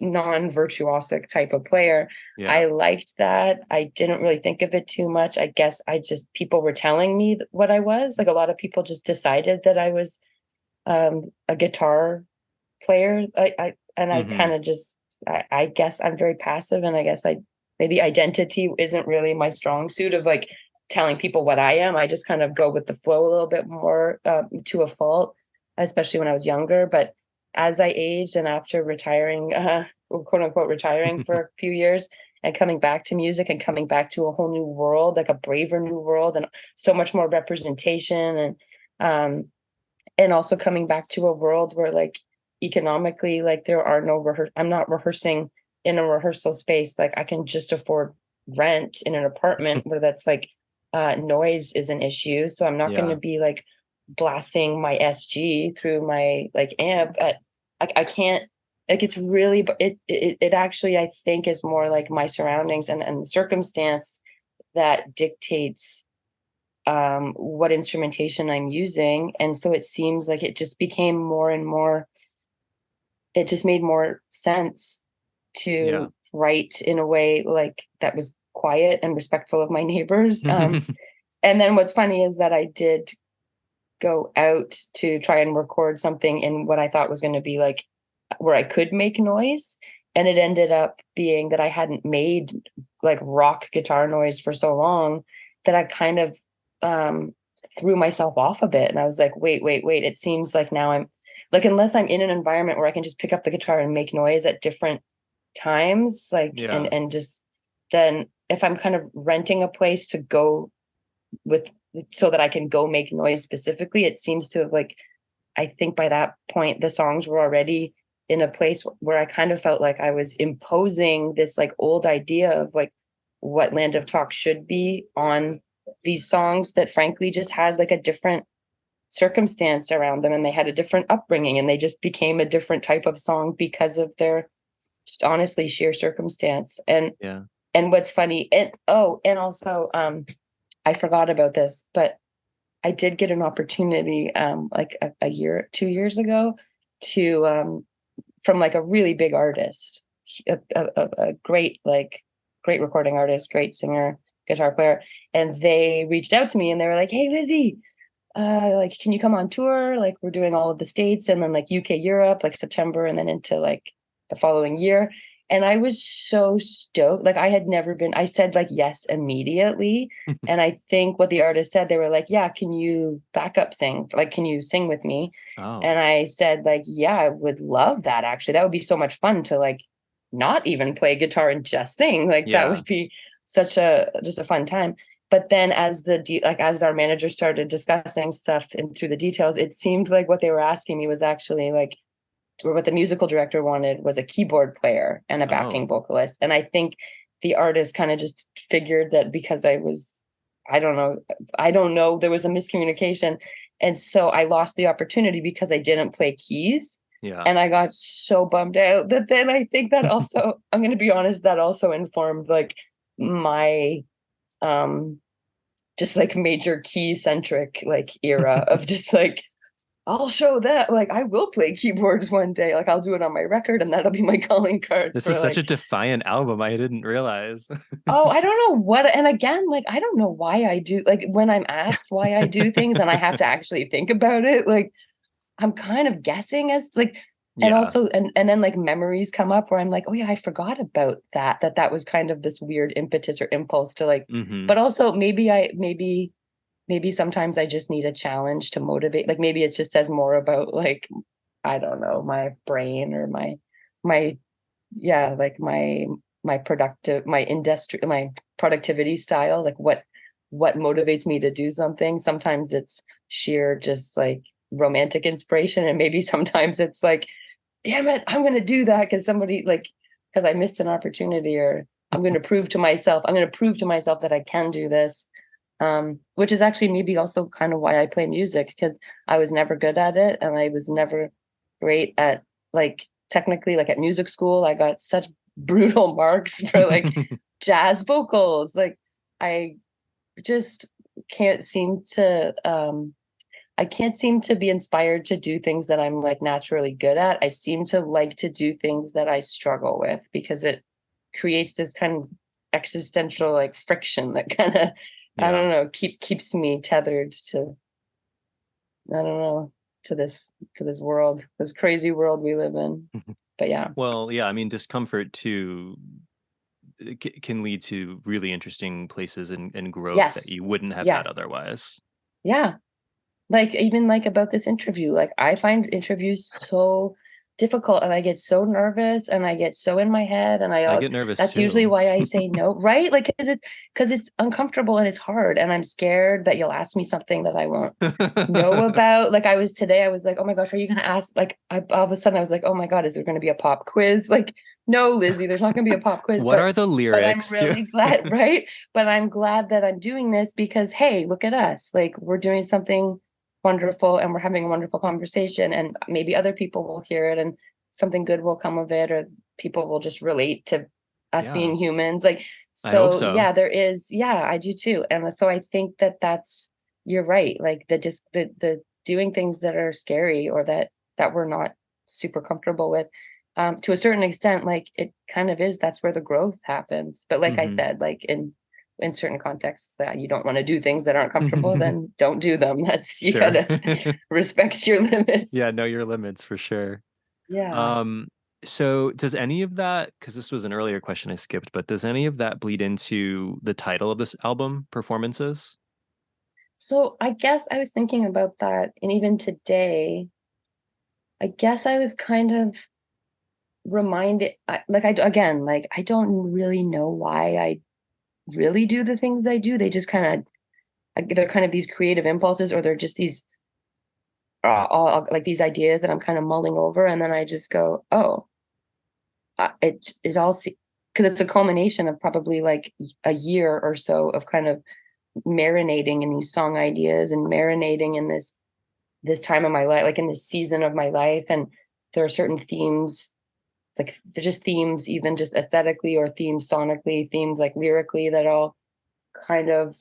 virtuosic type of player. Yeah. I liked that. I didn't really think of it too much. I guess I just people were telling me what I was. Like a lot of people just decided that I was a guitar player. I Mm-hmm. kind of just I guess I'm very passive, and I guess I maybe identity isn't really my strong suit of like telling people what I am. I just kind of go with the flow a little bit more to a fault, especially when I was younger. But as I aged and after retiring, quote unquote retiring for a few years and coming back to music and coming back to a whole new world, like a braver new world and so much more representation and also coming back to a world where like economically like there are no I'm not rehearsing in a rehearsal space. Like I can just afford rent in an apartment where that's like noise is an issue, so I'm not going to Yeah. be like blasting my SG through my like amp I can't, like it's really it actually I think is more like my surroundings and the circumstance that dictates what instrumentation I'm using. And so it seems like it just became more and more, it just made more sense Yeah. to write in a way like that was quiet and respectful of my neighbors. And then what's funny is that I did go out to try and record something in what I thought was going to be like where I could make noise. And it ended up being that I hadn't made like rock guitar noise for so long that I kind of um, threw myself off a bit. And I was like, wait. It seems like now I'm like, unless I'm in an environment where I can just pick up the guitar and make noise at different times, like, Yeah. and just then if I'm kind of renting a place to go with so that I can go make noise specifically, it seems to have like I think by that point the songs were already in a place where I kind of felt like I was imposing this like old idea of like what Land of Talk should be on these songs that frankly just had like a different circumstance around them and they had a different upbringing and they just became a different type of song because of their honestly sheer circumstance. Yeah. And what's funny and oh and also I forgot about this, but I did get an opportunity like a year, 2 years ago to from like a really big artist, a great like great recording artist, great singer, guitar player, and they reached out to me and they were like, "Hey Lizzie, like can you come on tour? Like we're doing all of the states and then like UK, Europe, like September and then into like the following year." And I was so stoked. Like I had never been, I said like yes immediately. And I think what the artist said, they were like, yeah, can you backup sing? Like, can you sing with me? Oh, And I said, like, yeah, I would love that actually. That would be so much fun to like not even play guitar and just sing. Like that yeah. would be such a just a fun time. But then as like as our manager started discussing stuff and through the details, it seemed like what they were asking me was actually like, or what the musical director wanted was a keyboard player and a backing Oh. vocalist. And I think the artist kind of just figured that because I don't know, there was a miscommunication. And so I lost the opportunity because I didn't play keys. Yeah. And I got so bummed out that then I think that also, I'm going to be honest, that also informed like my, um, just like major key centric like era of just like I'll show that. Like, I will play keyboards one day. Like, I'll do it on my record, and that'll be my calling card This is for such a like, defiant album. I didn't realize. oh, I don't know what. And again, like, I don't know why I do. Like, when I'm asked why I do things, and I have to actually think about it, like, I'm kind of guessing as like, and Yeah. also, and then like memories come up where I'm like, oh yeah, I forgot about that. That was kind of this weird impetus or impulse to like. Hmm. But also, maybe sometimes I just need a challenge to motivate. Like maybe it just says more about like, I don't know, my brain or my yeah, like my productivity style, like what motivates me to do something. Sometimes it's sheer just like romantic inspiration, and maybe sometimes it's like, damn it, I'm gonna do that because somebody like because I missed an opportunity, or I'm gonna prove to myself that I can do this, which is actually maybe also kind of why I play music, because I was never good at it and I was never great at like technically like at music school. I got such brutal marks for like jazz vocals. Like I just can't seem to I can't seem to be inspired to do things that I'm like naturally good at. I seem to like to do things that I struggle with because it creates this kind of existential like friction that kind of I Yeah. don't know keeps me tethered to I don't know to this world, this crazy world we live in. But yeah. Well, yeah, I mean, discomfort too can lead to really interesting places and growth that Yes. you wouldn't have had Yes. otherwise. Yeah. Like even like about this interview, like I find interviews so difficult and I get so nervous and I get so in my head and I get nervous that's usually too. why I say no, right? Like because it's uncomfortable and it's hard and I'm scared that you'll ask me something that I won't know about. Like I was today, I was like, oh my gosh, are you gonna ask like all of a sudden I was like, oh my God, is there gonna be a pop quiz? Like, no, Lizzie, there's not gonna be a pop quiz, What are the but I'm lyrics to? really glad, right? But I'm glad that I'm doing this because hey, look at us. Like we're doing something wonderful and we're having a wonderful conversation and maybe other people will hear it and something good will come of it or people will just relate to us Yeah, being humans like I hope so so. yeah there is yeah I do too and so I think that that's you're right like the doing things that are scary or that we're not super comfortable with to a certain extent like it kind of is that's where the growth happens but like I Hmm. said like in certain contexts that you don't want to do things that aren't comfortable, then don't do them. That's you Sure. gotta respect your limits. Yeah, know your limits for sure. Yeah. Um, so does any of that, because this was an earlier question I skipped, but does any of that bleed into the title of this album, Performances? So I guess I was thinking about that, and even today, I guess I was kind of reminded, again, like I don't really know why I really do the things I do. They just kind of they're kind of these creative impulses, or they're just these all like these ideas that I'm kind of mulling over, and then I just go, oh, it all because it's a culmination of probably like a year or so of kind of marinating in these song ideas and marinating in this time of my life, like in this season of my life, and there are certain themes like they're just themes even just aesthetically or themes sonically themes like lyrically that I'll kind of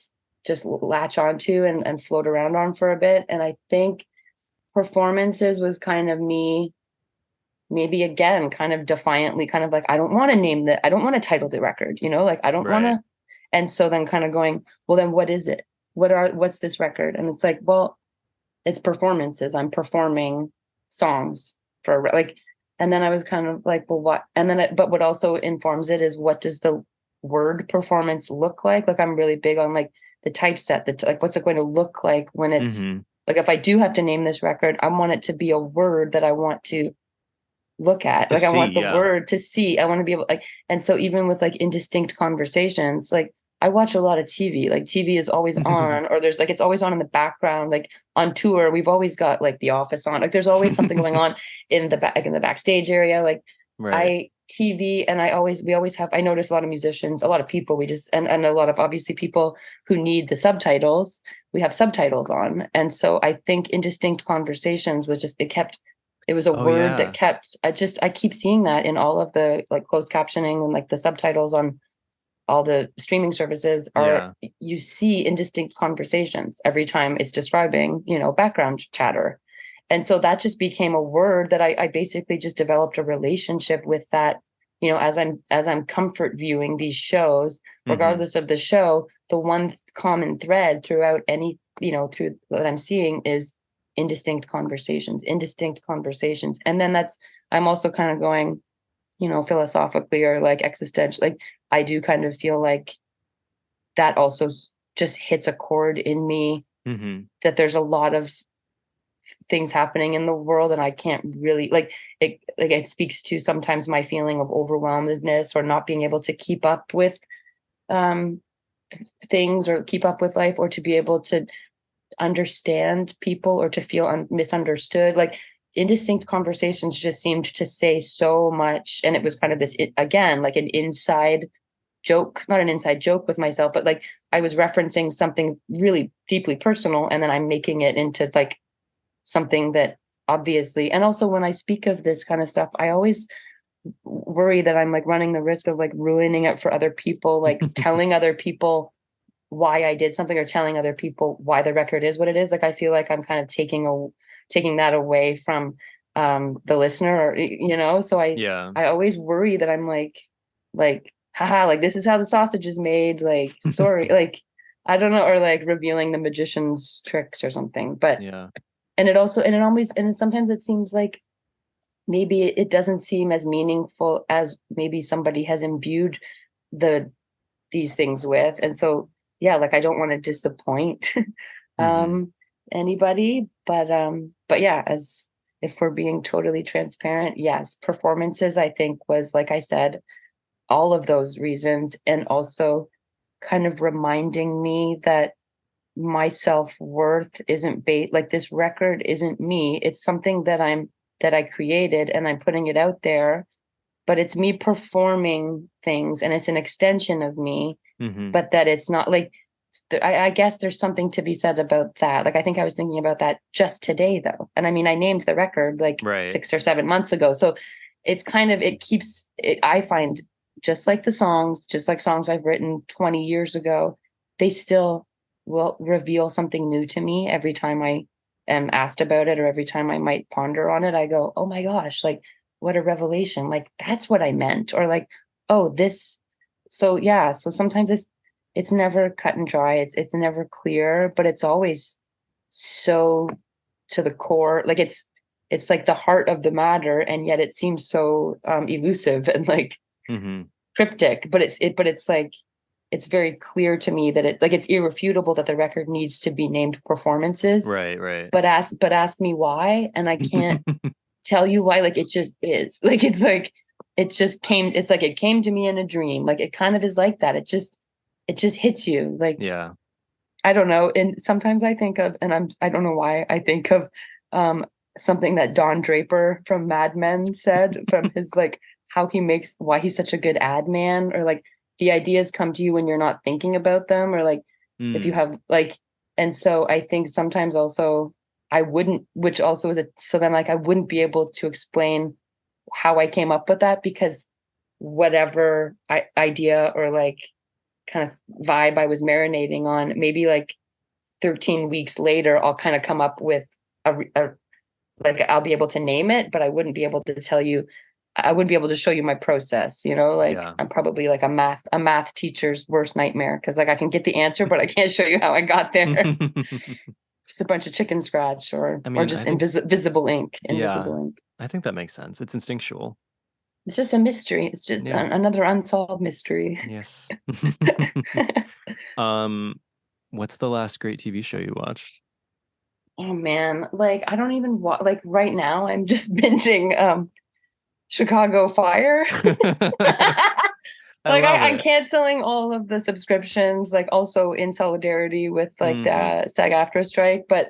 just latch onto and float around on for a bit. And I think performances was kind of me maybe again kind of defiantly kind of like I don't want to name that I don't want to title the record, like I don't want Right. to. And so then kind of going, well then what is it, what's this record? And it's like, well, it's performances. I'm performing songs for like And then I was kind of like, well, what? And then, but what also informs it is, what does the word performance look like? Like, I'm really big on like the typeset, that like, what's it going to look like when it's like, if I do have to name this record, I want it to be a word that I want to look at. Like, I want the word to see. I want to be able, like, and so even with like indistinct conversations, like, I watch a lot of TV. Like, TV is always on, or there's like, it's always on in the background. Like on tour, we've always got like The Office on. Like, there's always something going on in the back, like in the backstage area. Like, Right. TV, and we always have. I notice a lot of musicians, a lot of people. We just and a lot of obviously people who need the subtitles. We have subtitles on, and so I think indistinct conversations was just it was a word that kept. I keep seeing that in all of the like closed captioning and like the subtitles on all the streaming services are, you see indistinct conversations every time it's describing, background chatter. And so that just became a word that I basically just developed a relationship with that, as I'm comfort viewing these shows, regardless of the show, the one common thread throughout any, through what I'm seeing is indistinct conversations. And then I'm also kind of going, philosophically or like existential, like I do kind of feel like that also just hits a chord in me, that there's a lot of things happening in the world and I can't really it speaks to sometimes my feeling of overwhelmedness or not being able to keep up with um things or keep up with life or to be able to understand people or to feel misunderstood. Like indistinct conversations just seemed to say so much, and it was kind of this again like an inside joke, not an inside joke with myself, but like I was referencing something really deeply personal and then I'm making it into like something that obviously. And also when I speak of this kind of stuff, I always worry that I'm like running the risk of like ruining it for other people, like telling other people why I did something or telling other people why the record is what it is. Like I feel like I'm kind of taking that away from the listener, or so I always worry that I'm like haha, like this is how the sausage is made, like sorry, like I don't know, or like revealing the magician's tricks or something. But and sometimes it seems like maybe it doesn't seem as meaningful as maybe somebody has imbued these things with. And so yeah, like I don't want to disappoint anybody, but yeah, as if we're being totally transparent, yes, performances I think was, like I said, all of those reasons, and also kind of reminding me that my self-worth isn't like this record isn't me. It's something that I created and I'm putting it out there, but it's me performing things and it's an extension of me. But that it's not like I guess there's something to be said about that. Like I think I was thinking about that just today though. And I mean I named the record like 6 or 7 months ago. So it's kind of it keeps it, I find, just like songs I've written 20 years ago, they still will reveal something new to me every time I am asked about it, or every time I might ponder on it. I go, oh my gosh, like what a revelation. Like that's what I meant. Or like, oh, this. So yeah, so sometimes it's never cut and dry. It's never clear, but it's always so to the core. Like it's like the heart of the matter, and yet it seems so elusive and like cryptic. But it's like it's very clear to me that it's irrefutable that the record needs to be named Performances. Right. But ask me why, and I can't tell you why. Like it just is. Like it's like it just came. It's like it came to me in a dream. Like it kind of is like that. It just hits you. Like I don't know. And sometimes I think of, and I don't know why I think of something that Don Draper from Mad Men said, from his like why he's such a good ad man, or like the ideas come to you when you're not thinking about them, or like if you have like. And so I think sometimes also I wouldn't, which also is so then like I wouldn't be able to explain how I came up with that, because whatever idea or like kind of vibe I was marinating on, maybe like 13 weeks later, I'll kind of come up with a like I'll be able to name it, but I wouldn't be able to tell you. I wouldn't be able to show you my process, like I'm probably like a math teacher's worst nightmare, because like I can get the answer, but I can't show you how I got there. Just a bunch of chicken scratch or just visible ink. I think that makes sense. It's instinctual. It's just a mystery. It's just Yeah. another unsolved mystery. Yes. Um, what's the last great TV show you watched? Oh man, like I don't even want like right now I'm just binging Chicago Fire. I Like love I'm it. canceling all of the subscriptions, like also in solidarity with like Mm. the SAG-AFTRA strike, but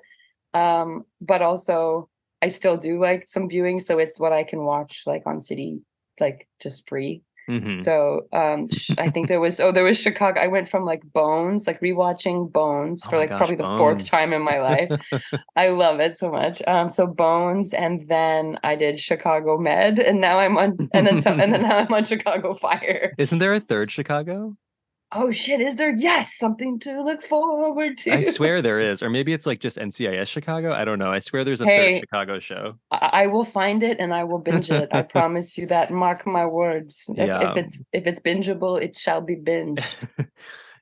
also I still do like some viewing, so it's what I can watch like on City, like just free. Hmm. So I think there was Chicago. I went from like Bones, like rewatching Bones Oh for my like gosh, probably the fourth time Bones. in my life. I love it so much. So Bones, and then I did Chicago Med, and now I'm on, and then now I'm on Chicago Fire. Isn't there a third Chicago? Oh shit, is there? Yes, something to look forward I to. swear there is, or maybe it's like just NCIS Chicago. I don't know. I swear there's a third Hey, Chicago show. I will find it and I will binge it. I promise you that. Mark my words. Yeah. If it's bingeable, it shall be binged.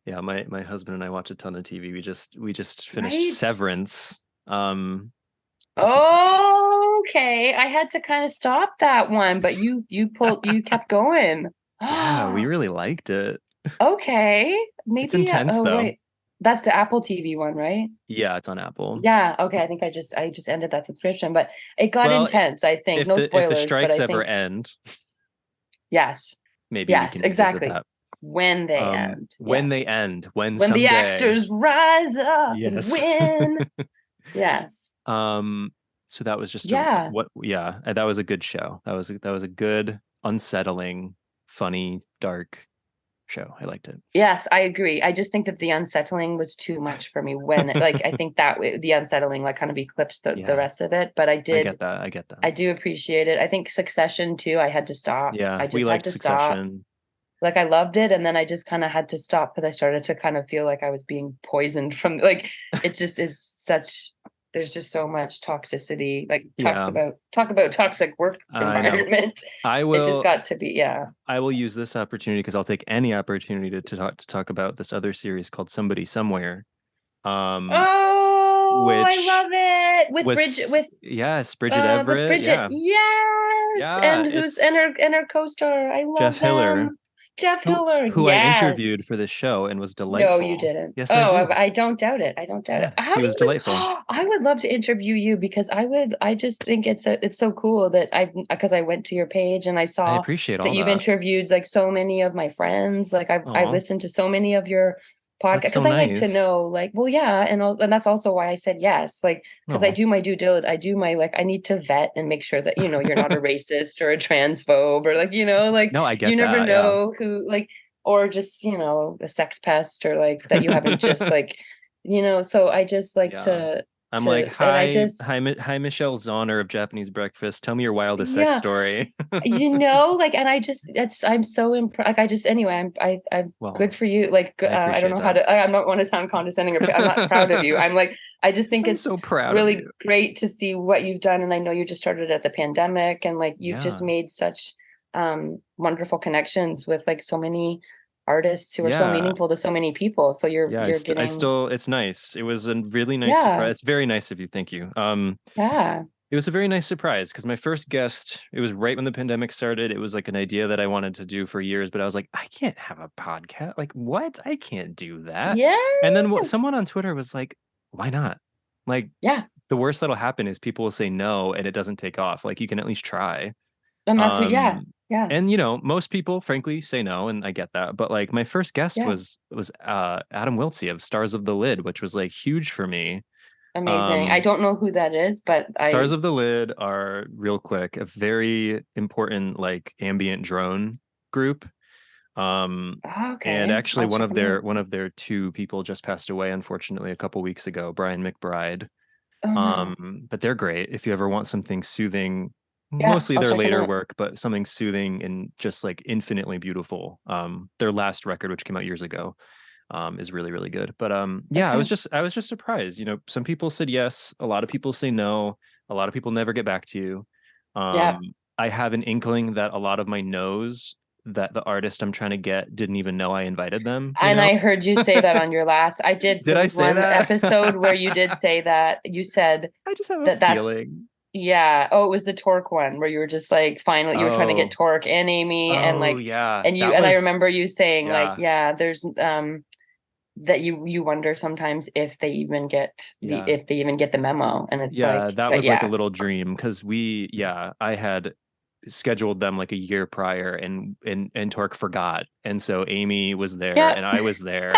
Yeah, my husband and I watch a ton of TV. We just finished Right? Severance, which was great. Okay. I had to kind of stop that one, but you kept going. Yeah, we really liked it. Okay. It's Maybe intense oh though. wait. That's the Apple TV one, right? Yeah, it's on Apple. Yeah, okay. I think I just ended that subscription, but it got Well, intense, I think. No if the spoilers, but strikes I ever think end, yes. maybe we Yes, can revisit exactly. that. When they end. When Yes. they end, when When the someday. actors rise up and Yes. win. Yes. Um, so that was just a Yeah. what yeah, that was a good show. That was a good, unsettling, funny, dark show. I liked it. Yes, I agree. I just think that the unsettling was too much for me when like I think that the unsettling like kind of eclipsed the Yeah, rest of it, but I get that. I get that. I do appreciate it. I think Succession too, I had to stop. Yeah, I we just had liked to stop. Succession. Like I loved it and then I just kind of had to stop because I started to kind of feel like I was being poisoned from like it just is such there's just so much toxicity like Yeah, talk about toxic work I know. environment. I It just will got to be yeah. I will use this opportunity because I'll take any opportunity to talk about this other series called Somebody Somewhere. Um, Oh, I which love it was yes, Bridget with Everett. Bridget. Yeah. Yes. Yeah, And who's it's and her co-star. I Jeff love Hiller, them. Jeff Hiller. who I interviewed Yes. for this show and was No, you delightful. didn't. Yes, I Oh, did. I don't doubt it. I don't doubt it. Yeah, How he do you was delightful. I would love to interview you because I just think it's so cool that I because I went to your page and I I saw appreciate that all you've that. interviewed like so many of my friends. Like I've Oh, listened to so many of your podcast that's so because I like to nice. know like well yeah and that's also why I said yes like because I Oh, do my due diligence I do my like I need to vet and make sure that you're not a racist or a transphobe or like like no, I you get never that. Yeah. know who like or just a sex pest or like that you haven't just like so I just like Yeah. I'm like, and I just hi, Michelle Zauner of Japanese Breakfast. Tell me your wildest sex yeah story. like and I just it's I'm so impressed like I just anyway I'm good Well, for you like I I don't appreciate know how that. to I'm not want to sound condescending or I'm not proud of you I'm like I just think I'm it's so proud of really you. great to see what you've done and I know you just started at the pandemic and like you've just Yeah. made such wonderful connections with like so many artists who are so Yeah. meaningful to so many people so Yeah, you're I getting still it's nice. It was a really nice yeah surprise. It's very nice of you. Thank you. yeah It was a very nice surprise because my first guest, it was right when the pandemic started. It was like an idea that I wanted to do for years, but I was like, I can't have a podcast. Like, what? I can't do that. And then yes someone on Twitter was like, why not? Like, yeah the worst that'll happen is people will say no and it doesn't take off. Like, you can at least try. and that's what yeah Um, yeah and most people, frankly, say no, and I get that. But like, my first guest yeah was Adam Wiltsey of Stars of the Lid, which was like huge for me. amazing I Um, don't know who that is but Stars of the Lid are real quick, a very important like ambient drone group. And okay actually I'll check them out one of their two people just passed away, unfortunately, a couple weeks ago, Brian McBride. oh no But they're great if you ever want something soothing, yeah mostly I'll their check them later out work, but something soothing and just like infinitely beautiful. Their last record, which came out years ago, is really really good. But yeah, okay I was just surprised. Some people said yes, a lot of people say no, a lot of people never get back to you. yeah I have an inkling that a lot of my no's, that the artist I'm trying to get didn't even know I invited them, and I heard you say that on your last I did Did there I was say one that? episode where you did say that you said I just have a that that's feeling. Yeah. Oh, it was the Torque one where you were just like finally you were trying to get Oh, Torque and Amy and oh like yeah, and you that and I was remember you saying like, yeah, yeah, there's that you wonder sometimes if they even get yeah. the memo. And it's Yeah, like, that but was like a yeah. little dream because I had scheduled them like a year prior and Torque forgot. And so Amy was there Yeah. and I was there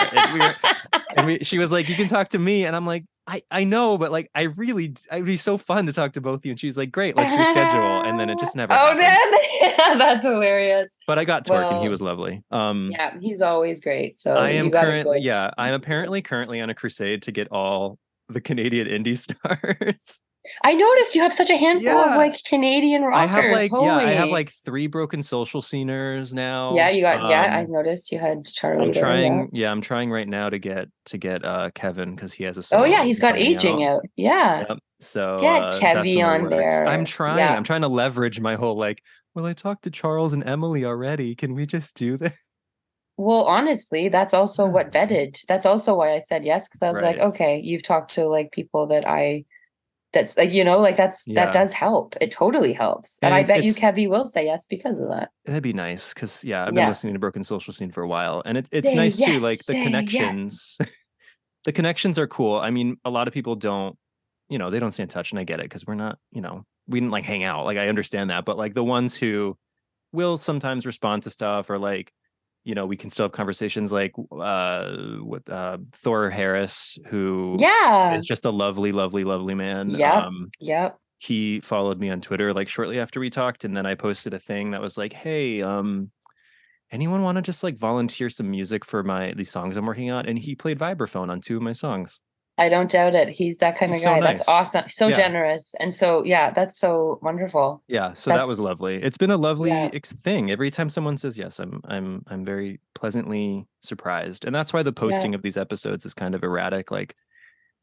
and she was like, you can talk to me. And I'm like, I know, but like, it'd be so fun to talk to both of you. And she's like, great, let's reschedule. And then it just never Oh, happened. then that's hilarious. But I got Torque and he Well, was lovely. yeah, he's always great. So you got it going. I'm apparently currently on a crusade to get all the Canadian indie stars. I noticed you have such a handful of Yeah, like Canadian rockers. I have Holy. like 3 Broken Social Sceners Yeah, now. you got, yeah, I noticed you had Charlie there. Yeah. I'm trying right now to get Kevin because he has a Oh yeah, song he's got coming aging out. out. Yeah. Yep. So Get that's Kevy in the on works. there. Yeah. I'm trying to leverage my whole like, well, I talked to Charles and Emily already. Can we just do this? Well, honestly, that's also what vetted. That's also why I said yes, because I was like, Right. okay, you've talked to like people that's like, like that Yeah. does help. It totally helps. And I And bet you it's Kevy will say yes because of that. that'd be nice because yeah, I've been Yeah. listening to Broken Social Scene for a while, and it's Say nice too. yes, Like the say yes. connections, the connections are cool. I mean, a lot of people don't, they don't stay in touch, and I get it because we're not, we didn't like hang out. Like I understand that, but like the ones who will sometimes respond to stuff or like, we can still have conversations like with Thor Harris, who Yeah. is just a lovely, lovely, lovely man. Yep. Yep. He followed me on Twitter like shortly after we talked, and then I posted a thing that was like, hey, anyone want to just like volunteer some music for these songs I'm working on? And he played vibraphone on 2 of my songs. I don't doubt it. He's that kind He's of so guy. That's nice. awesome. So Yeah. generous. And so, yeah, that's so wonderful. Yeah, so that was That's, lovely. It's been a yeah. lovely thing. Every time someone says yes, I'm very pleasantly surprised. And that's why the Yeah. posting of these episodes is kind of erratic. Like,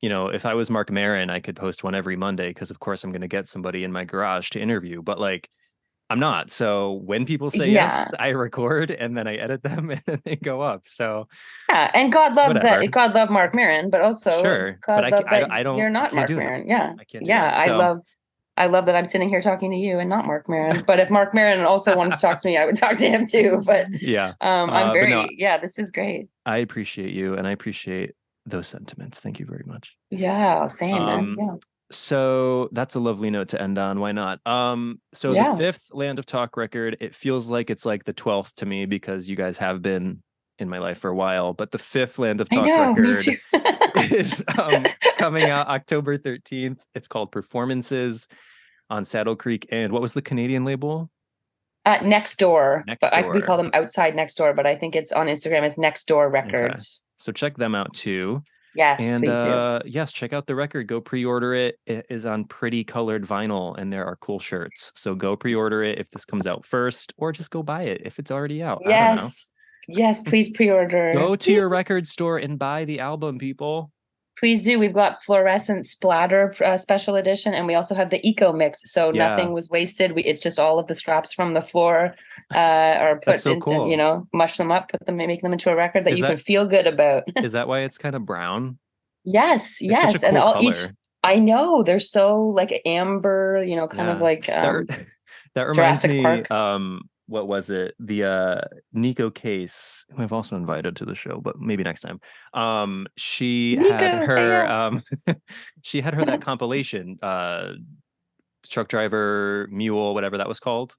if I was Mark Maron, I could post one every Monday because of course I'm going to get somebody in my garage to interview, but like I'm not. So when people say yes, Yeah. I record and then I edit them and then they go up. So Yeah. And God love whatever. that. God love Mark Maron, but also Sure, but God love that you're I not can't Mark do that. Maron. Yeah. I can't do Yeah. that. So I love that I'm sitting here talking to you and not Mark Maron. But if Mark Maron also wanted to talk to me, I would talk to him too. But yeah. I'm But no, yeah, this is great. I appreciate you and I appreciate those sentiments. Thank you very much. Yeah, same, man. Um, Yeah. so that's a lovely note to end on. Why not? So the Yeah. 5th Land of Talk record, it feels like it's like the 12th to me because you guys have been in my life for a while, but the 5th Land of I Talk know, me record too. is coming out October 13th. It's called Performances on Saddle Creek. And what was the Canadian label? Next Door, Next but we call Door. them Outside Next Door, but I think it's on Instagram. It's Next Door Okay. Records. So check them out too. Yes, And please do. yes, check out the record. Go pre-order it. It is on pretty colored vinyl and there are cool shirts. So go pre-order it if this comes out first, or just go buy it if it's already out. I don't know. Yes, yes, please pre-order. Go to your record store and buy the album, people. Please do. We've got fluorescent splatter special edition, and we also have the eco mix. So Yeah. nothing was wasted. It's just all of the scraps from the floor, or That's put so in, cool. mush them up, put them, make them into a record that Is you that can feel good about. is that why it's kind of brown? Yes, It's such a yes, and cool all each. color. I know they're so like amber, kind of Yeah. like That reminds Jurassic me, Park. what was it? The Nico Case, who I've also invited to the show, but maybe next time. She had Nico, say her yes. she had her that compilation, Truck Driver, Mule, whatever that was called.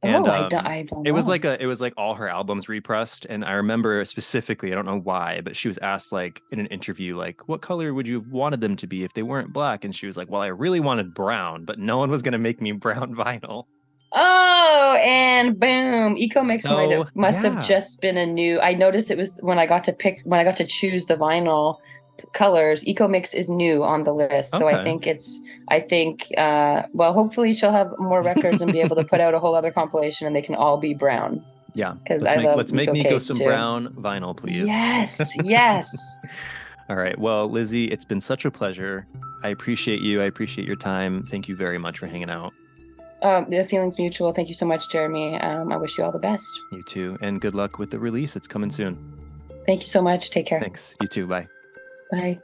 And Oh, I don't it was know. like all her albums repressed. And I remember specifically, I don't know why, but she was asked like in an interview, like, what color would you have wanted them to be if they weren't black? And she was like, well, I really wanted brown, but no one was gonna make me brown vinyl. Oh, and boom, Eco Mix So must have yeah. just been a new. I noticed it was when I got to choose the vinyl colors. Eco Mix is new on the list, so Okay. well, hopefully she'll have more records and be able to put out a whole other compilation, and they can all be brown Yeah. because I love Let's make Eco Nico Case some too. brown vinyl, please. Yes, yes. All right. Well, Lizzie, it's been such a pleasure. I appreciate you. I appreciate your time. Thank you very much for hanging out. The feeling's mutual. Thank you so much, Jeremy. I wish you all the best. You too. And good luck with the release. It's coming soon. Thank you so much. Take care. Thanks. You too. Bye. Bye.